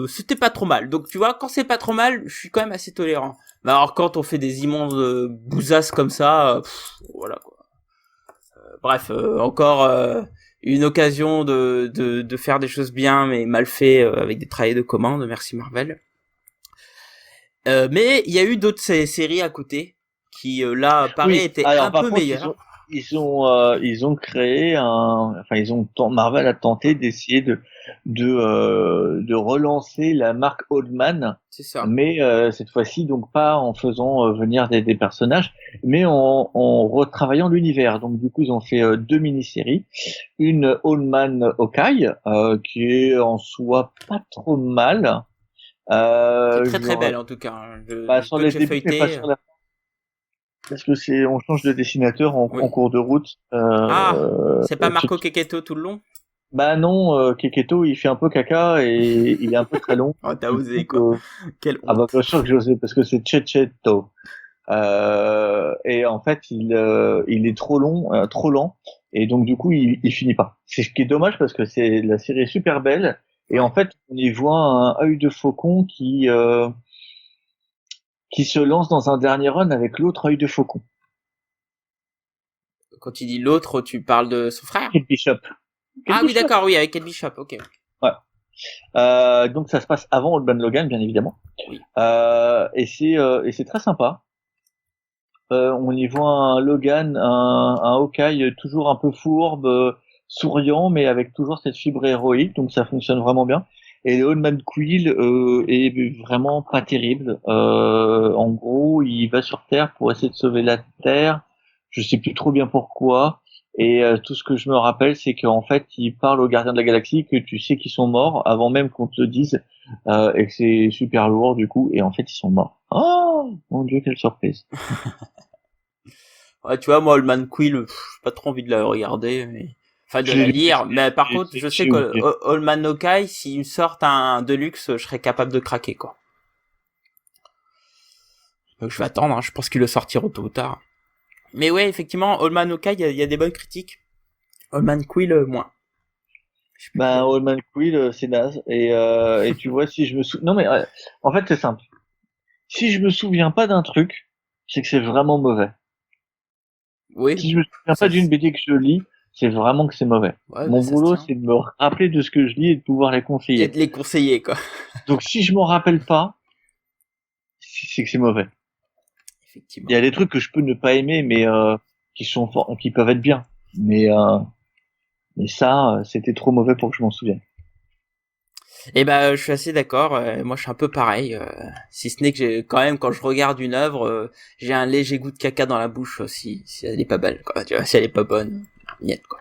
S1: c'était pas trop mal. Donc tu vois, quand c'est pas trop mal, je suis quand même assez tolérant. Mais alors quand on fait des immondes bousasses comme ça, voilà quoi. Bref, encore une occasion de faire des choses bien mais mal fait avec des travails de commande. Merci Marvel. Mais il y a eu d'autres séries à côté qui là pareil étaient un peu meilleures.
S2: Ils ont créé Marvel a tenté d'essayer de relancer la marque Oldman.
S1: C'est ça.
S2: Mais cette fois-ci donc pas en faisant venir des personnages, mais en retravaillant l'univers. Donc du coup ils ont fait 2 mini-séries, une Oldman Hawkeye qui est en soi pas trop mal.
S1: C'est très très belle en tout cas.
S2: Sur les débuts, mais pas sur la fin. Parce que on change de dessinateur en cours de route.
S1: C'est pas Marco Checchetto tout le long?
S2: Bah non, Checchetto il fait un peu caca et il est un peu très long.
S1: Oh t'as osé quoi. Quelle honte.
S2: Ah bah bien sûr que j'ai osé parce que c'est Checchetto. Et en fait il est trop long, trop lent et donc du coup il finit pas. C'est ce qui est dommage parce que la série est super belle et en fait on y voit un œil de faucon qui se lance dans un dernier run avec l'autre œil de faucon.
S1: Quand tu dis l'autre, tu parles de son frère?
S2: Kate Bishop.
S1: Oui d'accord, oui, avec Kate Bishop, ok.
S2: Ouais. Donc ça se passe avant Old Man Logan, bien évidemment.
S1: Oui.
S2: Et c'est très sympa. On y voit un Logan, un Hawkeye toujours un peu fourbe, souriant, mais avec toujours cette fibre héroïque, donc ça fonctionne vraiment bien. Et Old Man Quill est vraiment pas terrible. En gros, il va sur Terre pour essayer de sauver la Terre. Je sais plus trop bien pourquoi. Et tout ce que je me rappelle, c'est qu'en fait, il parle aux gardiens de la galaxie que tu sais qu'ils sont morts avant même qu'on te le dise, et que c'est super lourd du coup. Et en fait, ils sont morts. Oh mon Dieu, quelle surprise!
S1: Ouais, tu vois, moi, Old Man Quill, j'ai pas trop envie de la regarder, mais enfin de la lire. Mais par contre, je sais que Old Man Hawkeye, s'ils me sortent un Deluxe, je serais capable de craquer quoi. Donc je vais attendre. Je pense qu'ils le sortiront tôt ou tard. Mais ouais, effectivement, Old Man Hawkeye, il y a des bonnes critiques. Old Man Quill, moins.
S2: Old Man Quill, c'est naze. Et tu vois, si je me souviens... Non mais, en fait, c'est simple. Si je me souviens pas d'un truc, c'est que c'est vraiment mauvais.
S1: Oui.
S2: Si je me souviens pas d'une BD que je lis, c'est vraiment que c'est mauvais. Ouais, mon boulot, c'est de me rappeler de ce que je lis et de pouvoir les conseiller.
S1: Et de les conseiller, quoi.
S2: Donc si je m'en rappelle pas, c'est que c'est mauvais.
S1: Effectivement.
S2: Il y a des trucs que je peux ne pas aimer, mais qui peuvent être bien. Mais ça, c'était trop mauvais pour que je m'en souvienne.
S1: Eh ben, je suis assez d'accord. Moi, je suis un peu pareil. Si ce n'est que quand même, quand je regarde une œuvre, j'ai un léger goût de caca dans la bouche si elle est pas belle, quoi. Tu vois, si elle est pas bonne, niette, quoi.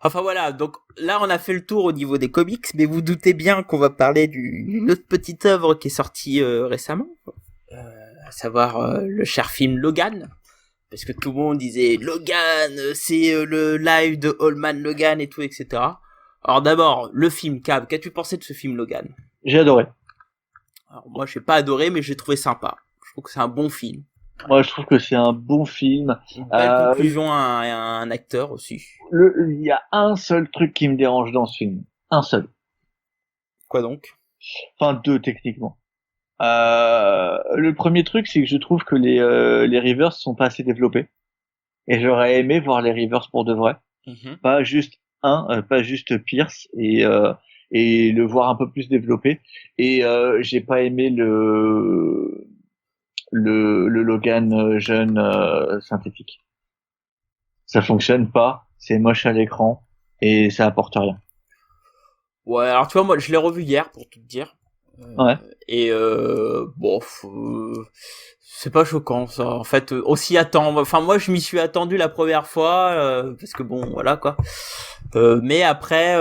S1: Enfin voilà, donc là on a fait le tour au niveau des comics, mais vous doutez bien qu'on va parler d'une autre petite œuvre qui est sortie récemment, à savoir le cher film Logan. Parce que tout le monde disait Logan, c'est le live de Old Man Logan et tout, etc. Alors d'abord, le film Cab, qu'as-tu pensé de ce film Logan?
S2: J'ai adoré.
S1: Alors moi j'ai pas adoré, mais j'ai trouvé sympa. Je trouve que c'est un bon film.
S2: Moi, je trouve que c'est un bon film.
S1: Une belle conclusion à un acteur aussi.
S2: Il y a un seul truc qui me dérange dans ce film. Un seul.
S1: Quoi donc?
S2: Enfin, deux, techniquement. Le premier truc, c'est que je trouve que les Rivers sont pas assez développés. Et j'aurais aimé voir les Rivers pour de vrai. Pas juste pas juste Pierce et le voir un peu plus développé. Et j'ai pas aimé le Logan jeune synthétique. Ça fonctionne pas, c'est moche à l'écran et ça apporte rien.
S1: Ouais, alors tu vois, moi je l'ai revu hier pour tout te dire.
S2: Ouais.
S1: Et bon, c'est pas choquant ça. En fait, on s'y attend. Enfin, moi je m'y suis attendu la première fois parce que bon, voilà quoi. Mais après.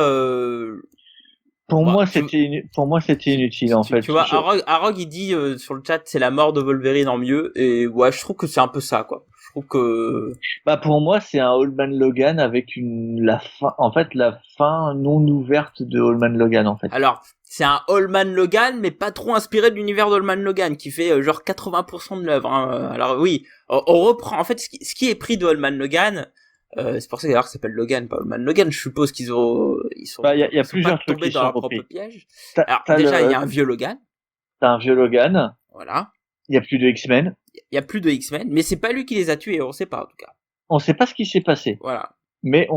S2: Pour moi, c'était inutile en fait.
S1: Tu vois, Arog il dit sur le chat, c'est la mort de Wolverine en mieux. Et ouais, je trouve que c'est un peu ça quoi. Je trouve que.
S2: Bah pour moi, c'est un Old Man Logan avec la fin non ouverte de Old Man Logan en fait.
S1: Alors, c'est un Old Man Logan, mais pas trop inspiré de l'univers d'Old Man Logan, qui fait genre 80% de l'œuvre. Hein. Alors oui, on reprend. En fait, ce qui est pris de Old Man Logan, c'est pour ça d'ailleurs que ça s'appelle Logan, pas Old Man Logan. Je suppose ils sont.
S2: Bah il y a plusieurs trucs
S1: tombés
S2: qui
S1: dans
S2: sont
S1: leur
S2: repris.
S1: propre piège. Alors déjà, il y a un vieux Logan.
S2: T'as un vieux Logan.
S1: Voilà.
S2: Il y a plus de X-Men.
S1: Il y a plus de X-Men, mais c'est pas lui qui les a tués, on sait pas en tout cas.
S2: On sait pas ce qui s'est passé.
S1: Voilà.
S2: Mais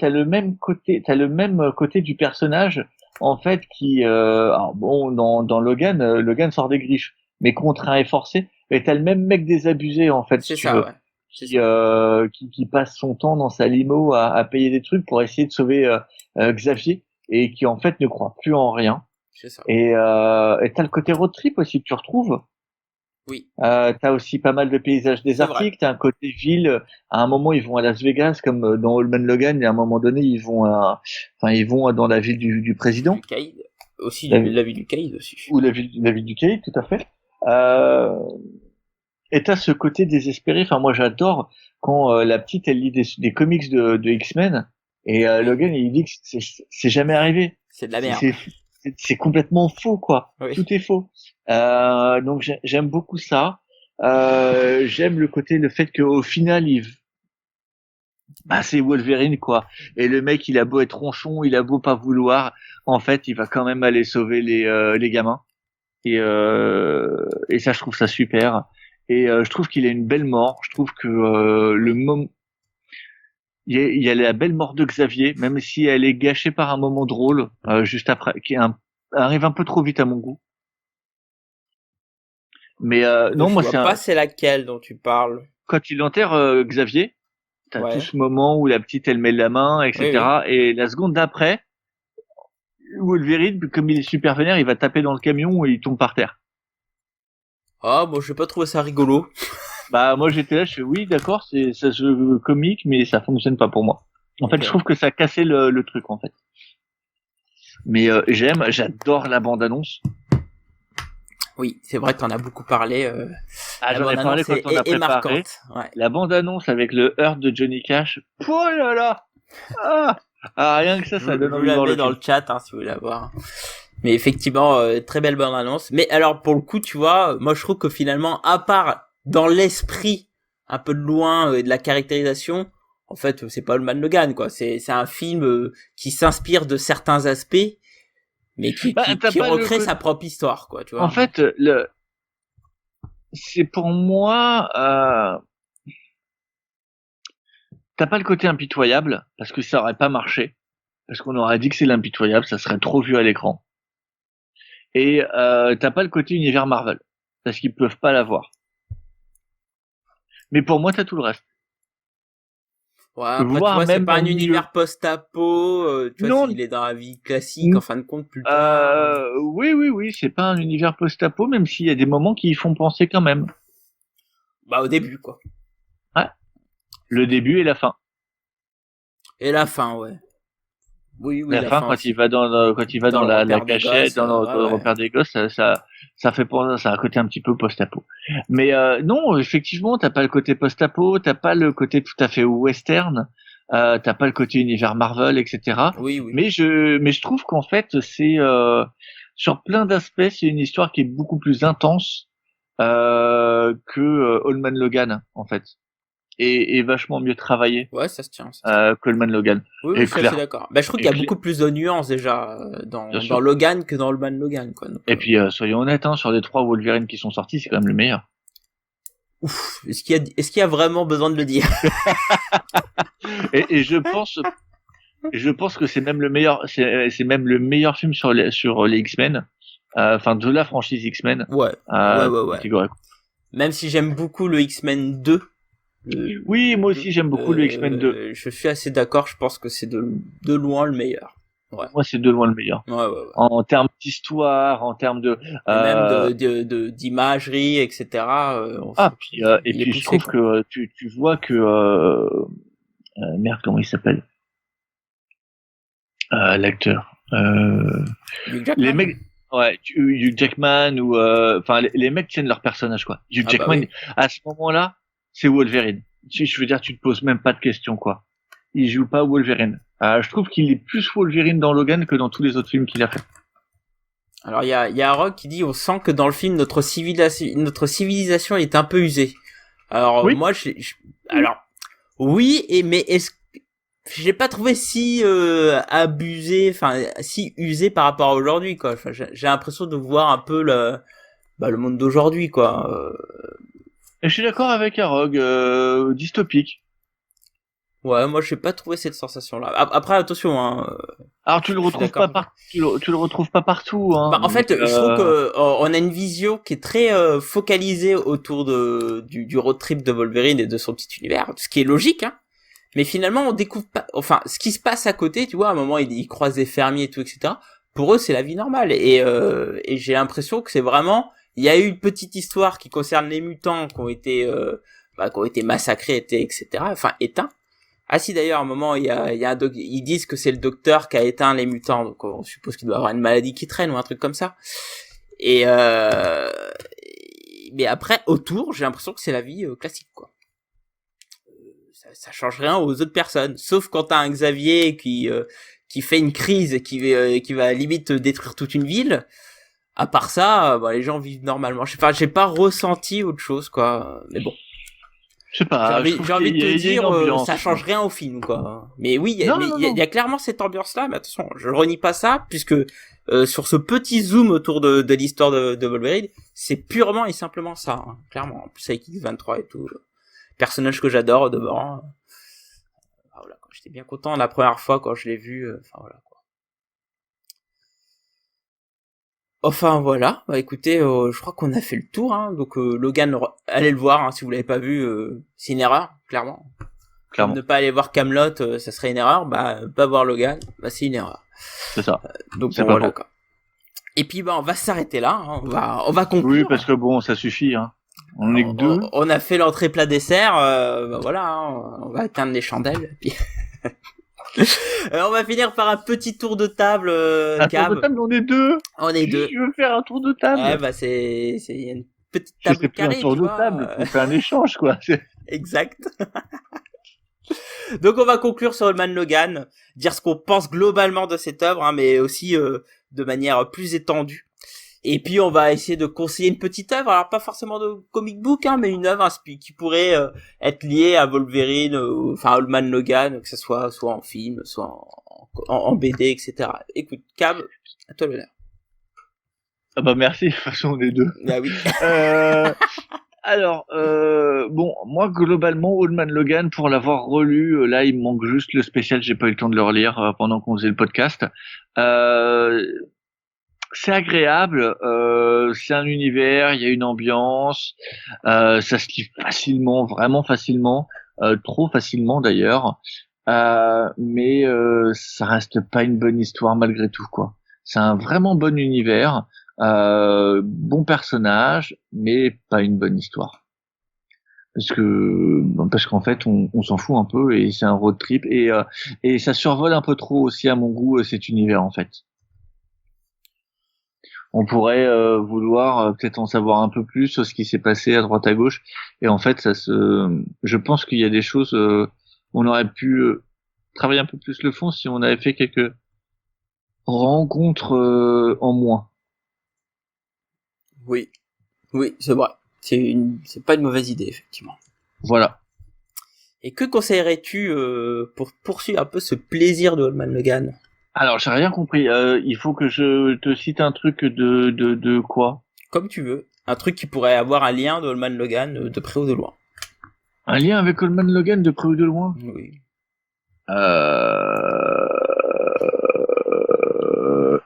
S2: t'as le même côté du personnage en fait qui alors bon dans Logan Logan sort des griffes mais contraint et forcé, mais t'as le même mec désabusé en fait
S1: c'est
S2: si
S1: ça,
S2: tu veux,
S1: ouais.
S2: qui passe son temps dans sa limo à payer des trucs pour essayer de sauver Xavier et qui en fait ne croit plus en rien.
S1: C'est ça.
S2: Et t'as le côté road trip aussi que tu retrouves.
S1: Oui.
S2: T'as aussi pas mal de paysages désertiques, t'as un côté ville. À un moment, ils vont à Las Vegas, comme dans Old Man Logan, et à un moment donné, ils vont dans la ville du président.
S1: Du Caïd. Aussi, la ville du Caïd aussi.
S2: Ou la ville du Caïd, tout à fait. Et t'as ce côté désespéré. Enfin, moi, j'adore quand la petite, elle lit des comics de X-Men, et Logan, il dit que c'est jamais arrivé.
S1: C'est de la merde.
S2: C'est complètement faux, quoi.
S1: Oui.
S2: Tout est faux. Donc j'aime beaucoup ça. J'aime le fait qu'au final, c'est Wolverine, quoi. Et le mec, il a beau être ronchon, il a beau pas vouloir, en fait, il va quand même aller sauver les gamins. Et ça, je trouve ça super. Et je trouve qu'il a une belle mort. Je trouve que le moment il y a la belle mort de Xavier, même si elle est gâchée par un moment drôle, juste après, arrive un peu trop vite à mon goût. Mais non, moi
S1: c'est laquelle dont tu parles.
S2: Quand il enterre Xavier, t'as tout ce moment où la petite elle met la main, etc. Oui. Et la seconde d'après, Wolverine, comme il est super vénère, il va taper dans le camion et il tombe par terre.
S1: Ah, moi j'ai pas trouvé ça rigolo.
S2: Bah moi j'étais là, je fais oui d'accord, ça se veut comique, mais ça fonctionne pas pour moi. En fait, je trouve que ça a cassé le truc en fait. Mais j'adore la bande-annonce.
S1: Oui, c'est vrai que t'en as beaucoup parlé.
S2: J'en ai parlé quand on a préparé. Ouais. La bande-annonce avec le Hurt de Johnny Cash. Oh là là. Rien que ça donne envie de voir le film.
S1: Dans le chat si vous voulez la voir. Mais effectivement, très belle bande-annonce. Mais alors pour le coup, tu vois, moi je trouve que finalement, à part dans l'esprit un peu de loin et de la caractérisation, en fait, c'est pas Old Man Logan, quoi. C'est un film qui s'inspire de certains aspects, mais qui recrée sa propre histoire, quoi, tu vois.
S2: En fait, c'est pour moi, t'as pas le côté impitoyable, parce que ça aurait pas marché, parce qu'on aurait dit que c'est l'impitoyable, ça serait trop vu à l'écran. Et t'as pas le côté univers Marvel, parce qu'ils peuvent pas l'avoir. Mais pour moi, t'as tout le reste.
S1: Ouais, après, tu vois, c'est pas un univers post-apo, tu vois, s'il est dans la vie classique, en fin de compte, plus tard.
S2: Oui, c'est pas un univers post-apo, même s'il y a des moments qui y font penser quand même.
S1: Bah, au début, quoi.
S2: Ouais. Le début et la fin.
S1: Et la fin, ouais. Oui,
S2: La fin, quand
S1: aussi.
S2: il va dans la cachette, dans le
S1: Ouais.
S2: repère des gosses, ça fait pour ça a un côté un petit peu post-apo. Mais non, effectivement, t'as pas le côté post-apo, t'as pas le côté tout à fait western, t'as pas le côté univers Marvel, etc.
S1: Oui.
S2: Mais je trouve qu'en fait, c'est sur plein d'aspects, c'est une histoire qui est beaucoup plus intense que Old Man Logan, en fait, et vachement mieux travaillée
S1: Ouais, ça se tient.
S2: que Old Man Logan.
S1: Oui,
S2: Et
S1: je suis assez
S2: clair,
S1: d'accord. Bah, je trouve qu'il
S2: et
S1: y a
S2: cl-
S1: beaucoup plus de nuances déjà
S2: bien
S1: dans
S2: sûr.
S1: Logan que dans Old Man Logan, quoi. Donc,
S2: Et puis, soyons honnêtes, hein, sur les 3 Wolverine qui sont sortis, c'est quand même le meilleur.
S1: ouf, est-ce qu'il y a vraiment besoin de le dire?
S2: Et je pense que c'est même le meilleur, c'est même le meilleur film sur les X-Men, enfin de la franchise X-Men,
S1: Ouais. Ouais.
S2: catégorique.
S1: Même si j'aime beaucoup le X-Men 2,
S2: Oui, moi aussi j'aime beaucoup le X-Men 2.
S1: je suis assez d'accord, je pense que c'est de loin le meilleur. Ouais.
S2: Moi, c'est de loin le meilleur.
S1: Ouais.
S2: En termes d'histoire, en termes de.
S1: Et même d'imagerie, etc.
S2: Et
S1: il est
S2: puis je
S1: poussé,
S2: trouve
S1: quoi.
S2: que tu vois que merde, comment il s'appelle l'acteur.
S1: Hugh
S2: Les
S1: Jackman?
S2: mecs, ouais, Hugh Jackman ou enfin les mecs tiennent leur personnage quoi. Hugh
S1: Ah bah
S2: Jackman,
S1: oui.
S2: à ce moment-là, c'est Wolverine. Je veux dire, tu te poses même pas de questions quoi. Il joue pas Wolverine. Je trouve qu'il est plus Wolverine dans Logan que dans tous les autres films qu'il a fait.
S1: Alors il y a Rock qui dit on sent que dans le film notre civilisation est un peu usée. Alors
S2: Oui.
S1: moi alors oui mais est-ce j'ai pas trouvé si abusé, enfin si usé par rapport à aujourd'hui quoi. Enfin, j'ai l'impression de voir un peu le monde d'aujourd'hui quoi.
S2: Et je suis d'accord avec Arog, dystopique.
S1: Ouais, moi j'ai pas trouvé cette sensation là. Après attention hein,
S2: Alors tu le
S1: je suis
S2: retrouves
S1: d'accord.
S2: pas tu le retrouves pas partout hein.
S1: Bah, en
S2: Mais,
S1: fait, je trouve que on a une vision qui est très focalisée autour du road trip de Wolverine et de son petit univers, ce qui est logique, hein. Mais finalement, on découvre pas, enfin, ce qui se passe à côté, tu vois, à un moment, ils croisent des fermiers et tout, etc. Pour eux, c'est la vie normale. Et j'ai l'impression que c'est vraiment, il y a eu une petite histoire qui concerne les mutants qui ont été massacrés, etc. Enfin, éteints. Ah si, d'ailleurs, à un moment, il y a ils disent que c'est le docteur qui a éteint les mutants, donc on suppose qu'il doit avoir une maladie qui traîne ou un truc comme ça. Et mais après, autour, j'ai l'impression que c'est la vie classique, quoi. Ça change rien aux autres personnes, sauf quand t'as un Xavier qui fait une crise et qui va limite détruire toute une ville. À part ça, bah, les gens vivent normalement. Je sais pas, j'ai pas ressenti autre chose, quoi. Mais bon.
S2: je sais pas, je trouve
S1: J'ai envie de te
S2: il y a une
S1: dire,
S2: ambiance.
S1: ça change rien au film, quoi. Mais oui,
S2: Non,
S1: mais
S2: non,
S1: il
S2: non.
S1: y a clairement cette ambiance-là. Mais attention, je renie pas ça, puisque sur ce petit zoom autour de l'histoire de Wolverine, c'est purement et simplement ça, hein, clairement. En plus avec X23 et tout, personnage que j'adore de bord. Voilà, j'étais bien content la première fois quand je l'ai vu. Enfin voilà. Enfin voilà, bah écoutez, je crois qu'on a fait le tour, hein. Donc Logan, allez le voir, hein, si vous l'avez pas vu, c'est une erreur, clairement. Comme
S2: Clairement.
S1: ne pas aller voir Camelot, ça serait une erreur, bah pas voir Logan, bah c'est une erreur.
S2: C'est ça.
S1: Donc
S2: C'est
S1: bon
S2: pas
S1: voilà
S2: faux.
S1: quoi. Et puis bah on va s'arrêter là, hein. On va
S2: Oui,
S1: conclure.
S2: parce que bon, ça suffit hein. On est que deux.
S1: On a fait l'entrée plat dessert, bah voilà, hein, on va éteindre les chandelles. Puis on va finir par un petit tour de table,
S2: Un tour de
S1: Cab.
S2: table, on est deux.
S1: On est deux.
S2: Je veux faire un tour de
S1: Ouais,
S2: table.
S1: bah c'est une petite
S2: Ce
S1: table
S2: serait plus un
S1: carrée,
S2: tour
S1: tu
S2: de
S1: vois.
S2: table, on fait un échange quoi.
S1: Exact. Donc on va conclure sur Man Logan, dire ce qu'on pense globalement de cette œuvre, hein, mais aussi de manière plus étendue. Et puis on va essayer de conseiller une petite œuvre, alors pas forcément de comic book, hein, mais une œuvre qui pourrait être liée à Wolverine, enfin Old Man Logan, que ce soit en film, soit en BD, etc. Écoute, Cab, à toi l'honneur.
S2: Ah bah merci, de toute façon on est deux.
S1: Ah oui.
S2: Alors, bon, moi globalement, Old Man Logan, pour l'avoir relu, là il me manque juste le spécial, j'ai pas eu le temps de le relire pendant qu'on faisait le podcast. C'est agréable, c'est un univers, il y a une ambiance, ça se lit facilement, vraiment facilement, trop facilement d'ailleurs, mais ça reste pas une bonne histoire malgré tout quoi. C'est un vraiment bon univers, bon personnage, mais pas une bonne histoire. Parce qu'en fait on s'en fout un peu et c'est un road trip et ça survole un peu trop aussi à mon goût cet univers en fait. On pourrait vouloir peut-être en savoir un peu plus sur ce qui s'est passé à droite à gauche et en fait je pense qu'il y a des choses on aurait pu travailler un peu plus le fond si on avait fait quelques rencontres en moins.
S1: Oui, oui, c'est vrai. C'est pas une mauvaise idée, effectivement.
S2: Voilà.
S1: Et que conseillerais-tu pour poursuivre un peu ce plaisir de Old Man Logan?
S2: Alors, j'ai rien compris. Il faut que je te cite un truc de quoi?
S1: Comme tu veux. Un truc qui pourrait avoir un lien de Old Man Logan de près ou de loin.
S2: Un lien avec Old Man Logan de près ou de loin?
S1: Oui.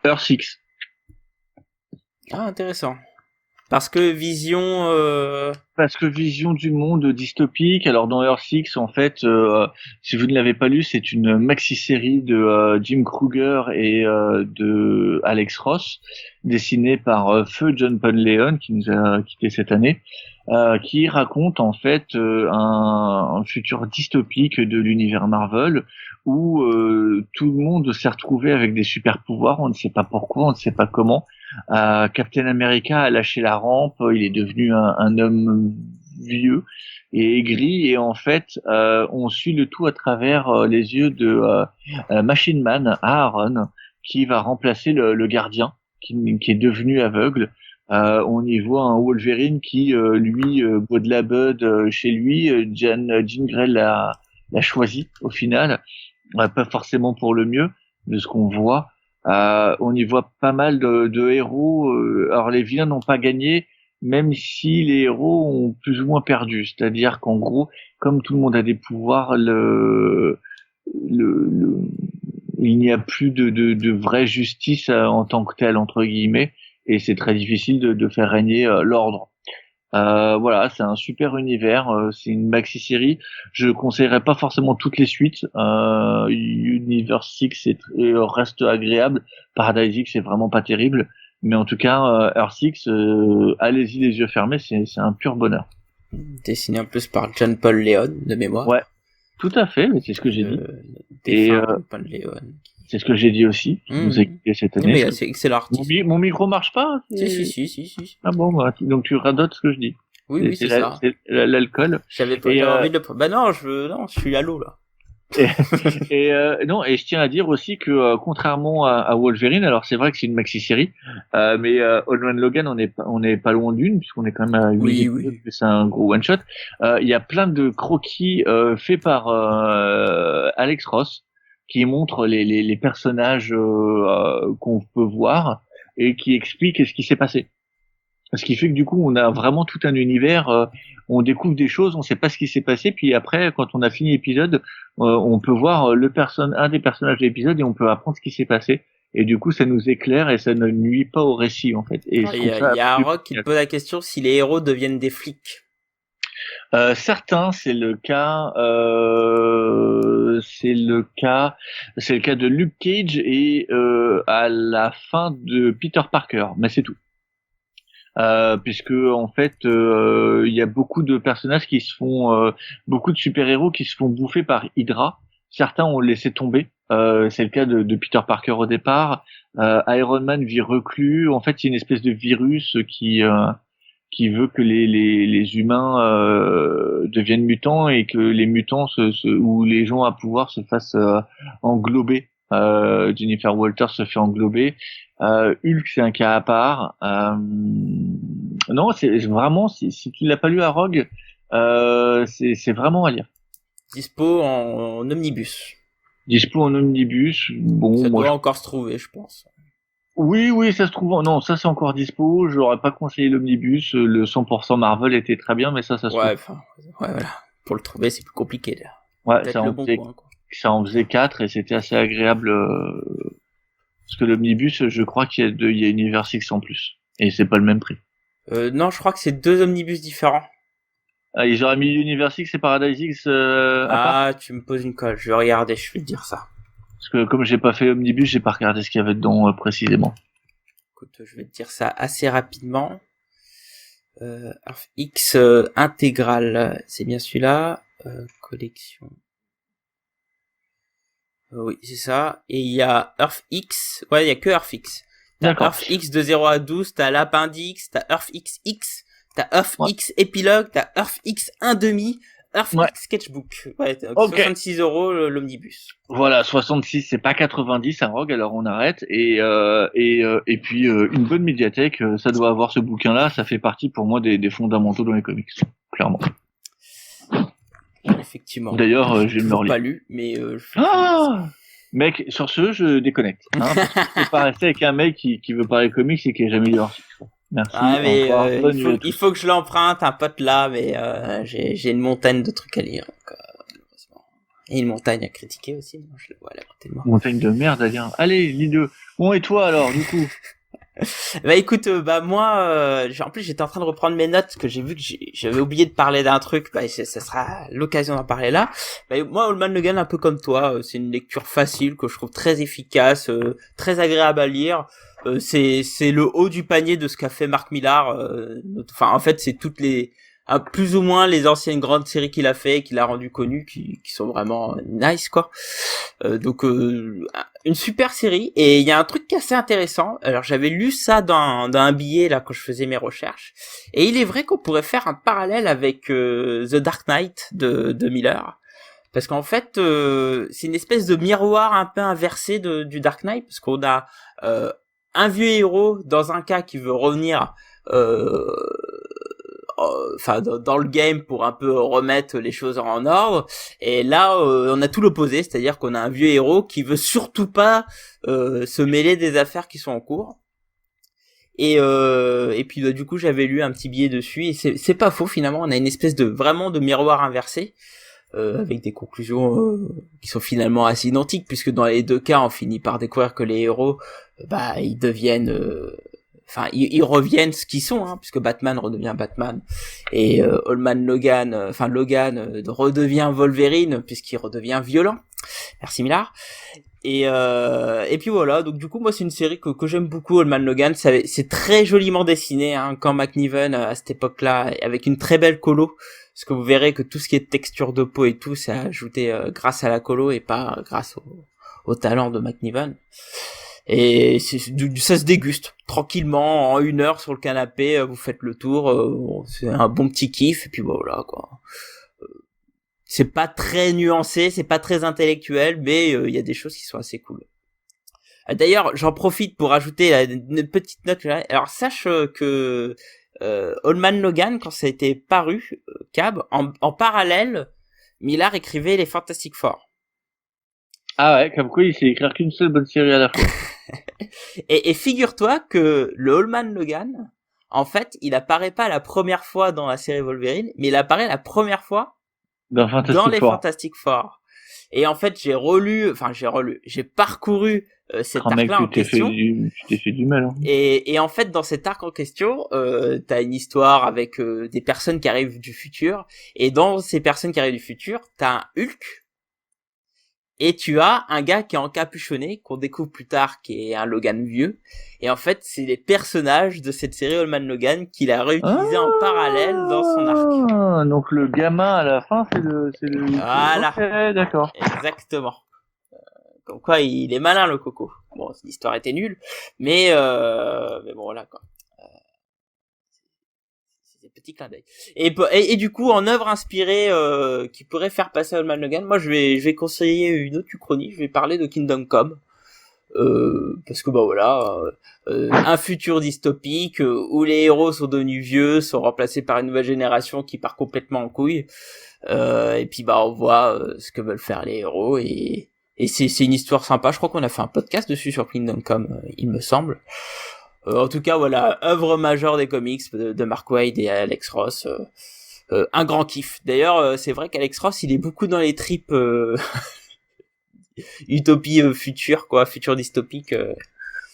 S2: Earth 6.
S1: Ah, intéressant. Parce que Vision...
S2: Parce que vision du monde dystopique. Alors dans Earth 6, en fait, si vous ne l'avez pas lu, c'est une maxi-série de Jim Kruger et de Alex Ross, dessinée par feu John Paul Leon, qui nous a quitté cette année, qui raconte en fait un futur dystopique de l'univers Marvel où tout le monde s'est retrouvé avec des super pouvoirs. On ne sait pas pourquoi, on ne sait pas comment. Captain America a lâché la rampe, il est devenu un homme vieux et aigri et en fait on suit le tout à travers les yeux de Machine Man, Aaron, qui va remplacer le gardien qui est devenu aveugle. On y voit un Wolverine qui lui boit de la bud chez lui. Jean Grey l'a choisi au final, pas forcément pour le mieux de ce qu'on voit. On y voit pas mal de héros. Alors les vilains n'ont pas gagné, même si les héros ont plus ou moins perdu. C'est-à-dire qu'en gros, comme tout le monde a des pouvoirs, le, il n'y a plus de vraie justice en tant que telle, entre guillemets, et c'est très difficile de faire régner l'ordre. Voilà, c'est un super univers, c'est une maxi-série. Je conseillerais pas forcément toutes les suites. Universe 6 reste agréable. Paradise X c'est vraiment pas terrible. Mais en tout cas, Earth 6, allez-y les yeux fermés, c'est un pur bonheur.
S1: Dessiné en plus par John Paul Leon, de mémoire.
S2: Ouais, tout à fait, mais c'est ce que j'ai dit.
S1: John Paul Leon.
S2: C'est ce que j'ai dit aussi, qui nous a quitté cette année.
S1: Mais c'est excellent artiste.
S2: Mon micro marche pas?
S1: Si.
S2: Ah bon, bah, donc tu radotes ce que je dis.
S1: Oui, c'est ça.
S2: C'est l'alcool.
S1: J'avais envie de le... Bah non, je suis à l'eau, là.
S2: Non, et je tiens à dire aussi que contrairement à Wolverine, alors c'est vrai que c'est une maxi-série, mais Old Man Logan, on est pas loin d'une, puisqu'on est quand même à 8 épisodes, c'est un gros one-shot. Il y a plein de croquis faits par Alex Ross, qui montrent les personnages qu'on peut voir et qui expliquent ce qui s'est passé. Ce qui fait que du coup, on a vraiment tout un univers. On découvre des choses, on sait pas ce qui s'est passé. Puis après, quand on a fini l'épisode, on peut voir un des personnages de l'épisode et on peut apprendre ce qui s'est passé. Et du coup, ça nous éclaire et ça ne nuit pas au récit en fait. Et
S1: il y a un rock qui te pose la question si les héros deviennent des flics.
S2: Certains, c'est le cas. C'est le cas de Luke Cage et à la fin de Peter Parker. Mais c'est tout. Puisque en fait il y a beaucoup de personnages qui se font beaucoup de super-héros qui se font bouffer par Hydra. Certains ont laissé tomber, c'est le cas de Peter Parker au départ. Iron Man vit reclus, en fait c'est une espèce de virus qui veut que les humains deviennent mutants et que les mutants ou les gens à pouvoir se fassent englober. Jennifer Walters se fait englober. Hulk, c'est un cas à part. Non, c'est vraiment, si tu l'as pas lu à Rogue, c'est vraiment à lire.
S1: Dispo en omnibus.
S2: Dispo en omnibus. Bon,
S1: ça doit encore se trouver, je pense.
S2: Oui, ça se trouve. Non, ça c'est encore dispo. J'aurais pas conseillé l'omnibus. Le 100% Marvel était très bien, mais ça se trouve.
S1: Ouais, voilà. Pour le trouver, c'est plus compliqué. Là.
S2: Ouais, ça en faisait 4 et c'était assez agréable. Parce que l'omnibus, je crois qu'il y a Univers X en plus. Et c'est pas le même prix.
S1: Non, je crois que c'est 2 omnibus différents.
S2: Ah, ils auraient mis Univers X et Paradise X à part.
S1: Tu me poses une colle. Je vais regarder, je vais te dire ça.
S2: Parce que comme j'ai pas fait omnibus, j'ai pas regardé ce qu'il y avait dedans précisément.
S1: Écoute, je vais te dire ça assez rapidement. Earth X intégral, c'est bien celui-là. Collection. Oui, c'est ça. Et il y a Earth X. Ouais, il y a que Earth X. T'as Earth X de 0 à 12, t'as l'appendice, t'as Earth XX, t'as Earth X épilogue, t'as Earth X 1/2, Earth X sketchbook. Ouais, 66€ l'omnibus.
S2: Voilà, 66, c'est pas 90, un Rogue, alors on arrête. Et puis une bonne médiathèque, ça doit avoir ce bouquin-là, ça fait partie pour moi des fondamentaux dans les comics, clairement.
S1: Effectivement.
S2: D'ailleurs, j'ai toujours
S1: pas lu, mais
S2: mec, sur ce, je déconnecte. Hein, parce que je peux pas rester avec un mec qui veut parler comics et qui est jamais lu Earth X. Merci.
S1: Ah mais il faut que je l'emprunte, un pote là, mais j'ai une montagne de trucs à lire. Donc, et une montagne à critiquer aussi. Moi, je le vois à côté de moi.
S2: Montagne de merde à lire. Allez, lis deux. Bon, et toi alors, du coup?
S1: Bah écoute, moi, en plus j'étais en train de reprendre mes notes, que j'ai vu que j'avais oublié de parler d'un truc, ça sera l'occasion d'en parler là. Bah, moi, Old Man Logan, un peu comme toi, c'est une lecture facile que je trouve très efficace, très agréable à lire. C'est le haut du panier de ce qu'a fait Mark Millar. En fait, c'est toutes les plus ou moins les anciennes grandes séries qu'il a fait, qu'il a rendu connues, qui sont vraiment nice quoi. Donc une super série, et il y a un truc qui est assez intéressant. Alors j'avais lu ça dans un billet là quand je faisais mes recherches, et il est vrai qu'on pourrait faire un parallèle avec The Dark Knight de Miller, parce qu'en fait c'est une espèce de miroir un peu inversé du Dark Knight, parce qu'on a un vieux héros dans un cas qui veut revenir dans le game pour un peu remettre les choses en ordre, et là on a tout l'opposé, c'est-à-dire qu'on a un vieux héros qui veut surtout pas se mêler des affaires qui sont en cours, et puis du coup j'avais lu un petit billet dessus, et c'est pas faux, finalement on a une espèce de vraiment de miroir inversé, avec des conclusions qui sont finalement assez identiques, puisque dans les deux cas on finit par découvrir que les héros ils deviennent ils reviennent ce qu'ils sont, hein, puisque Batman redevient Batman, et Old Man Logan, Logan redevient Wolverine, puisqu'il redevient violent. Merci Millard. Et puis voilà, donc du coup moi c'est une série que j'aime beaucoup, Old Man Logan. C'est très joliment dessiné, hein, quand McNiven à cette époque-là, avec une très belle colo, parce que vous verrez que tout ce qui est texture de peau et tout, c'est ajouté grâce à la colo et pas grâce au talent de McNiven. Et ça se déguste tranquillement en 1 heure sur le canapé, vous faites le tour, c'est un bon petit kiff, et puis voilà quoi. C'est pas très nuancé, c'est pas très intellectuel, mais il y a des choses qui sont assez cool. D'ailleurs, j'en profite pour ajouter une petite note. Alors sache que Old Man Logan, quand ça a été paru, Cab, en parallèle, Millar écrivait les Fantastic Four.
S2: Ah ouais, comme quoi il sait écrire qu'une seule bonne série à la fois.
S1: et figure-toi que le Old Man Logan, en fait, il apparaît pas la première fois dans la série Wolverine, mais il apparaît la première fois dans les Fantastic Four. Et en fait, j'ai parcouru cet arc-là en question.
S2: Tu t'es fait du mal. Hein.
S1: Et en fait, dans cet arc en question, t'as une histoire avec des personnes qui arrivent du futur, et dans ces personnes qui arrivent du futur, t'as un Hulk. Et tu as un gars qui est encapuchonné, qu'on découvre plus tard, qui est un Logan vieux. Et en fait, c'est les personnages de cette série Old Man Logan qu'il a réutilisé en parallèle dans son arc.
S2: Donc le gamin à la fin, c'est le...
S1: Voilà.
S2: Okay, d'accord.
S1: Exactement. Comme quoi, il est malin, le coco. Bon, l'histoire était nulle, mais bon, voilà, quoi. Petit clin d'œil. Et du coup, en œuvre inspirée qui pourrait faire passer Old Man Logan, moi je vais conseiller une autre uchronie. Je vais parler de Kingdom Come, parce que un futur dystopique où les héros sont devenus vieux, sont remplacés par une nouvelle génération qui part complètement en couille, et puis on voit ce que veulent faire les héros, et c'est une histoire sympa. Je crois qu'on a fait un podcast dessus sur Kingdom Come, il me semble. En tout cas, voilà, œuvre majeure des comics de Mark Waid et Alex Ross. Un grand kiff. D'ailleurs, c'est vrai qu'Alex Ross, il est beaucoup dans les tripes utopie future, quoi, futur dystopique.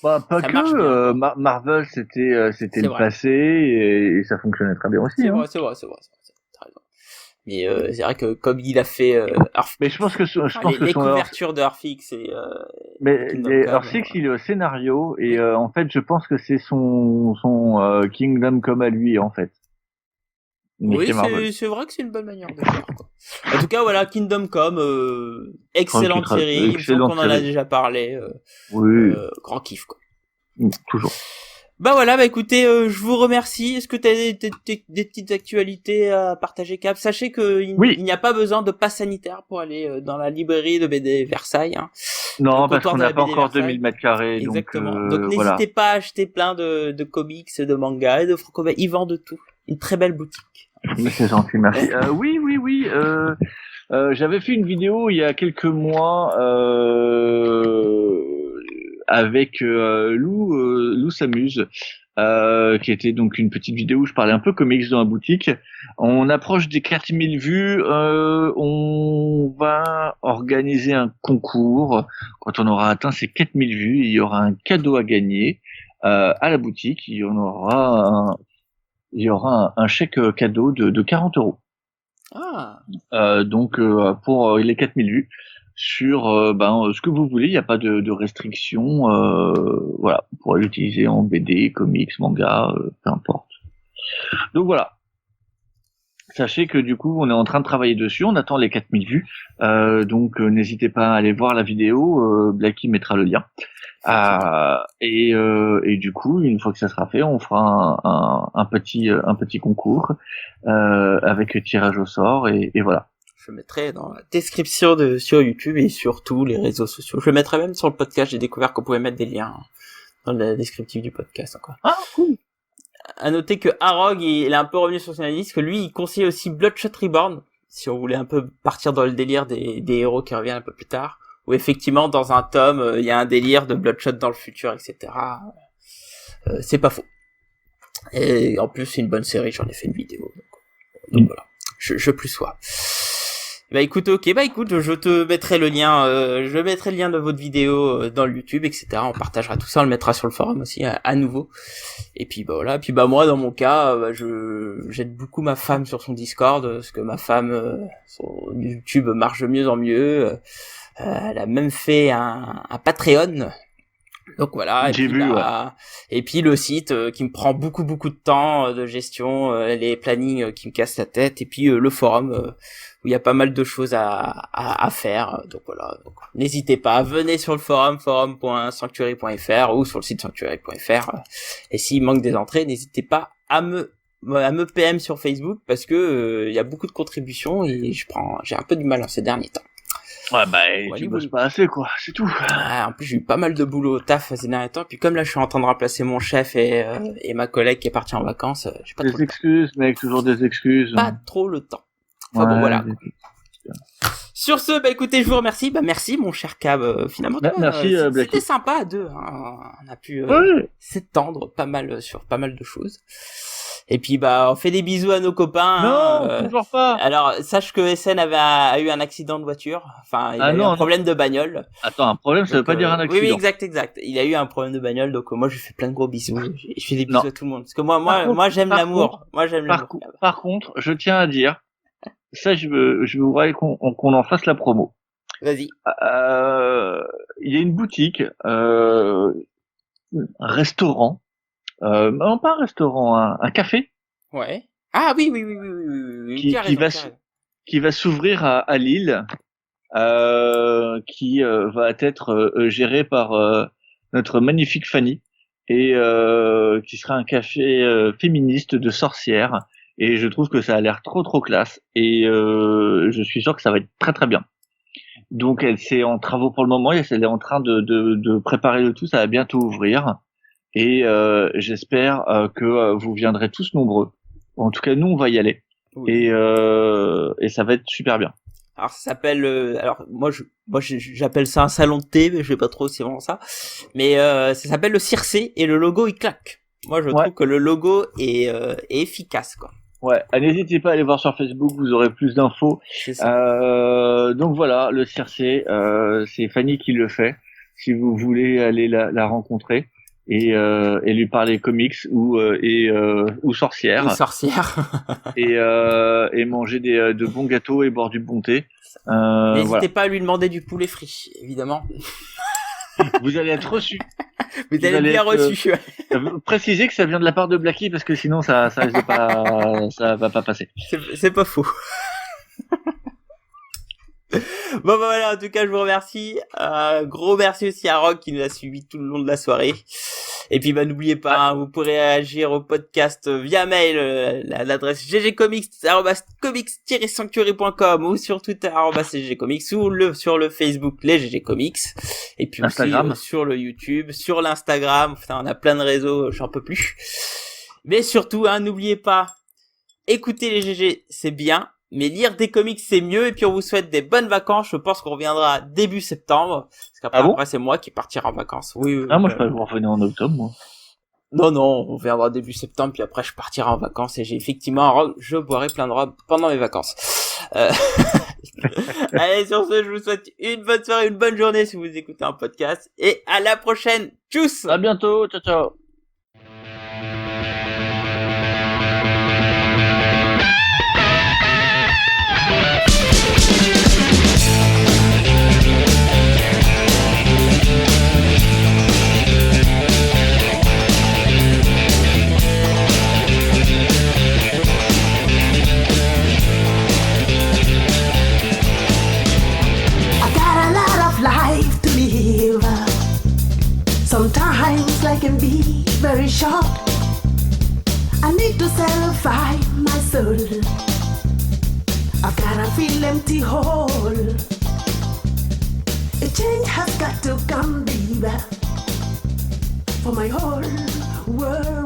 S2: Pas que. Marvel, c'était le passé, et ça fonctionnait très bien aussi.
S1: C'est vrai. Mais c'est vrai que comme il a fait
S2: mais je pense que
S1: les couvertures de Earth X et
S2: mais Earth X, il est au scénario, et en fait je pense que c'est son Kingdom Come à lui, en fait.
S1: Oui, c'est vrai que c'est une bonne manière de faire, quoi. En tout cas, voilà, Kingdom Come, excellente série. Il me semble qu'on en a déjà parlé.
S2: Oui.
S1: Grand kiff, quoi.
S2: Toujours.
S1: Bah voilà, bah écoutez, je vous remercie. Est-ce que tu as des petites actualités à partager, Cap? Sachez que il n'y a pas besoin de passe sanitaire pour aller dans la librairie de BD Versailles. Hein.
S2: Non, parce qu'on n'a pas encore 2000 mètres carrés.
S1: Exactement. Donc n'hésitez pas à acheter plein de comics, de mangas et de franco. Ils vendent tout. Une très belle boutique.
S2: Mais c'est gentil, merci. Oui. J'avais fait une vidéo il y a quelques mois avec Lou s'amuse, qui était donc une petite vidéo où je parlais un peu comics dans la boutique. On approche des 4000 vues. On va organiser un concours. Quand on aura atteint ces 4000 vues, il y aura un cadeau à gagner à la boutique. Il y aura un chèque cadeau de 40 €. Donc pour les 4000 vues sur ce que vous voulez, il n'y a pas de restriction, voilà, vous pourrez l'utiliser en BD, comics, manga, peu importe. Donc voilà. Sachez que du coup on est en train de travailler dessus, on attend les 4000 vues, donc n'hésitez pas à aller voir la vidéo, Blacky mettra le lien. Et du coup, une fois que ça sera fait, on fera un petit concours avec tirage au sort et voilà.
S1: Je mettrai dans la description sur YouTube et sur tous les réseaux sociaux. Je mettrai même sur le podcast. J'ai découvert qu'on pouvait mettre des liens dans le descriptif du podcast encore.
S2: Ah cool.
S1: À noter que Arog, il est un peu revenu sur son analyse, que lui, il conseille aussi Bloodshot Reborn, si on voulait un peu partir dans le délire des héros qui reviennent un peu plus tard. Où effectivement, dans un tome, il y a un délire de Bloodshot dans le futur, etc. C'est pas faux. Et en plus, c'est une bonne série, j'en ai fait une vidéo. Donc voilà, je plus sois. Bah écoute, je te mettrai le lien, de votre vidéo dans le YouTube, etc. On partagera tout ça, on le mettra sur le forum aussi à nouveau. Et puis bah voilà, puis bah moi dans mon cas, j'aide beaucoup ma femme sur son Discord, parce que ma femme, son YouTube marche de mieux en mieux. Elle a même fait un Patreon. Donc voilà, et puis le site qui me prend beaucoup de temps de gestion, les plannings qui me cassent la tête, et puis le forum où il y a pas mal de choses à faire. Donc voilà, n'hésitez pas, venez sur le forum.sanctuary.fr ou sur le site sanctuary.fr. Et s'il manque des entrées, n'hésitez pas à me PM sur Facebook, parce que il y a beaucoup de contributions et j'ai un peu du mal en ces derniers temps.
S2: Ouais, tu bosses pas assez, quoi, c'est tout.
S1: En plus, j'ai eu pas mal de boulot au taf ces derniers temps, puis comme là, je suis en train de remplacer mon chef et ma collègue qui est partie en vacances, j'ai pas trop
S2: des excuses, mec, toujours des excuses.
S1: Pas trop le temps. Enfin bon, voilà. Sur ce, écoutez, je vous remercie. Merci, mon cher Cab. Finalement,
S2: merci,
S1: c'était sympa à deux. Hein. On a pu s'étendre sur pas mal de choses. Et puis on fait des bisous à nos copains.
S2: Non, toujours pas.
S1: Alors sache que SN a eu un accident de voiture. Enfin, il a eu un problème de bagnole.
S2: Attends, un problème, ça veut pas dire un accident.
S1: Oui, exact. Il a eu un problème de bagnole, donc moi je lui fais plein de gros bisous. Je fais des bisous à tout le monde, parce que moi j'aime l'amour.
S2: Par contre, je tiens à dire, ça je voudrais qu'on en fasse la promo.
S1: Vas-y.
S2: Il y a une boutique, un restaurant. Non, pas un restaurant, un café.
S1: Ouais. Ah oui.
S2: Qui va s'ouvrir à Lille, qui va être géré par notre magnifique Fanny, et qui sera un café féministe de sorcières. Et je trouve que ça a l'air trop classe, et je suis sûr que ça va être très bien. Donc c'est en travaux pour le moment, elle est en train de préparer le tout, ça va bientôt ouvrir. Et j'espère que vous viendrez tous nombreux. En tout cas, nous, on va y aller. Oui. Et ça va être super bien.
S1: Alors, ça s'appelle... alors, moi, j'appelle ça un salon de thé, mais je sais pas trop si c'est vraiment ça. Mais ça s'appelle le Circé, et le logo, il claque. Moi, je trouve que le logo est efficace, quoi.
S2: Ouais, n'hésitez pas à aller voir sur Facebook, vous aurez plus d'infos. Donc voilà, le Circé, c'est Fanny qui le fait. Si vous voulez aller la rencontrer. Et lui parler comics ou sorcières.
S1: Ou sorcières.
S2: et manger de bons gâteaux et boire du bon thé.
S1: N'hésitez pas à lui demander du poulet frit, évidemment.
S2: Vous allez être reçus.
S1: Vous
S2: Il
S1: allez
S2: allait
S1: bien
S2: être,
S1: reçu.
S2: préciser que ça vient de la part de Blacky parce que sinon ça risque de pas, ça va pas passer.
S1: C'est pas faux. Bon, bah voilà, en tout cas, je vous remercie. Gros merci aussi à Rock qui nous a suivis tout le long de la soirée. Et puis, bah, n'oubliez pas, vous pourrez réagir au podcast via mail, l'adresse ggcomics@comics-sanctuary.com ou sur Twitter @ggcomics ou sur le Facebook les GG Comics. Et puis
S2: Instagram.
S1: aussi sur le YouTube, sur l'Instagram. Enfin, on a plein de réseaux, j'en peux plus. Mais surtout, n'oubliez pas, écouter les GG, c'est bien. Mais lire des comics, c'est mieux. Et puis, on vous souhaite des bonnes vacances. Je pense qu'on reviendra début septembre. Parce qu'après, après, c'est moi qui partirai en vacances. Oui.
S2: Moi, je peux revenir en octobre, moi.
S1: Non, on viendra début septembre. Puis après, je partirai en vacances. Et j'ai effectivement un robe. Je boirai plein de robes pendant mes vacances. Allez, sur ce, je vous souhaite une bonne soirée, une bonne journée si vous écoutez un podcast. Et à la prochaine. Tchuss!
S2: À bientôt. Ciao, ciao.
S3: Sometimes life can be very short. I need to satisfy my soul. I've gotta feel empty hole. A change has got to come, baby, for my whole world.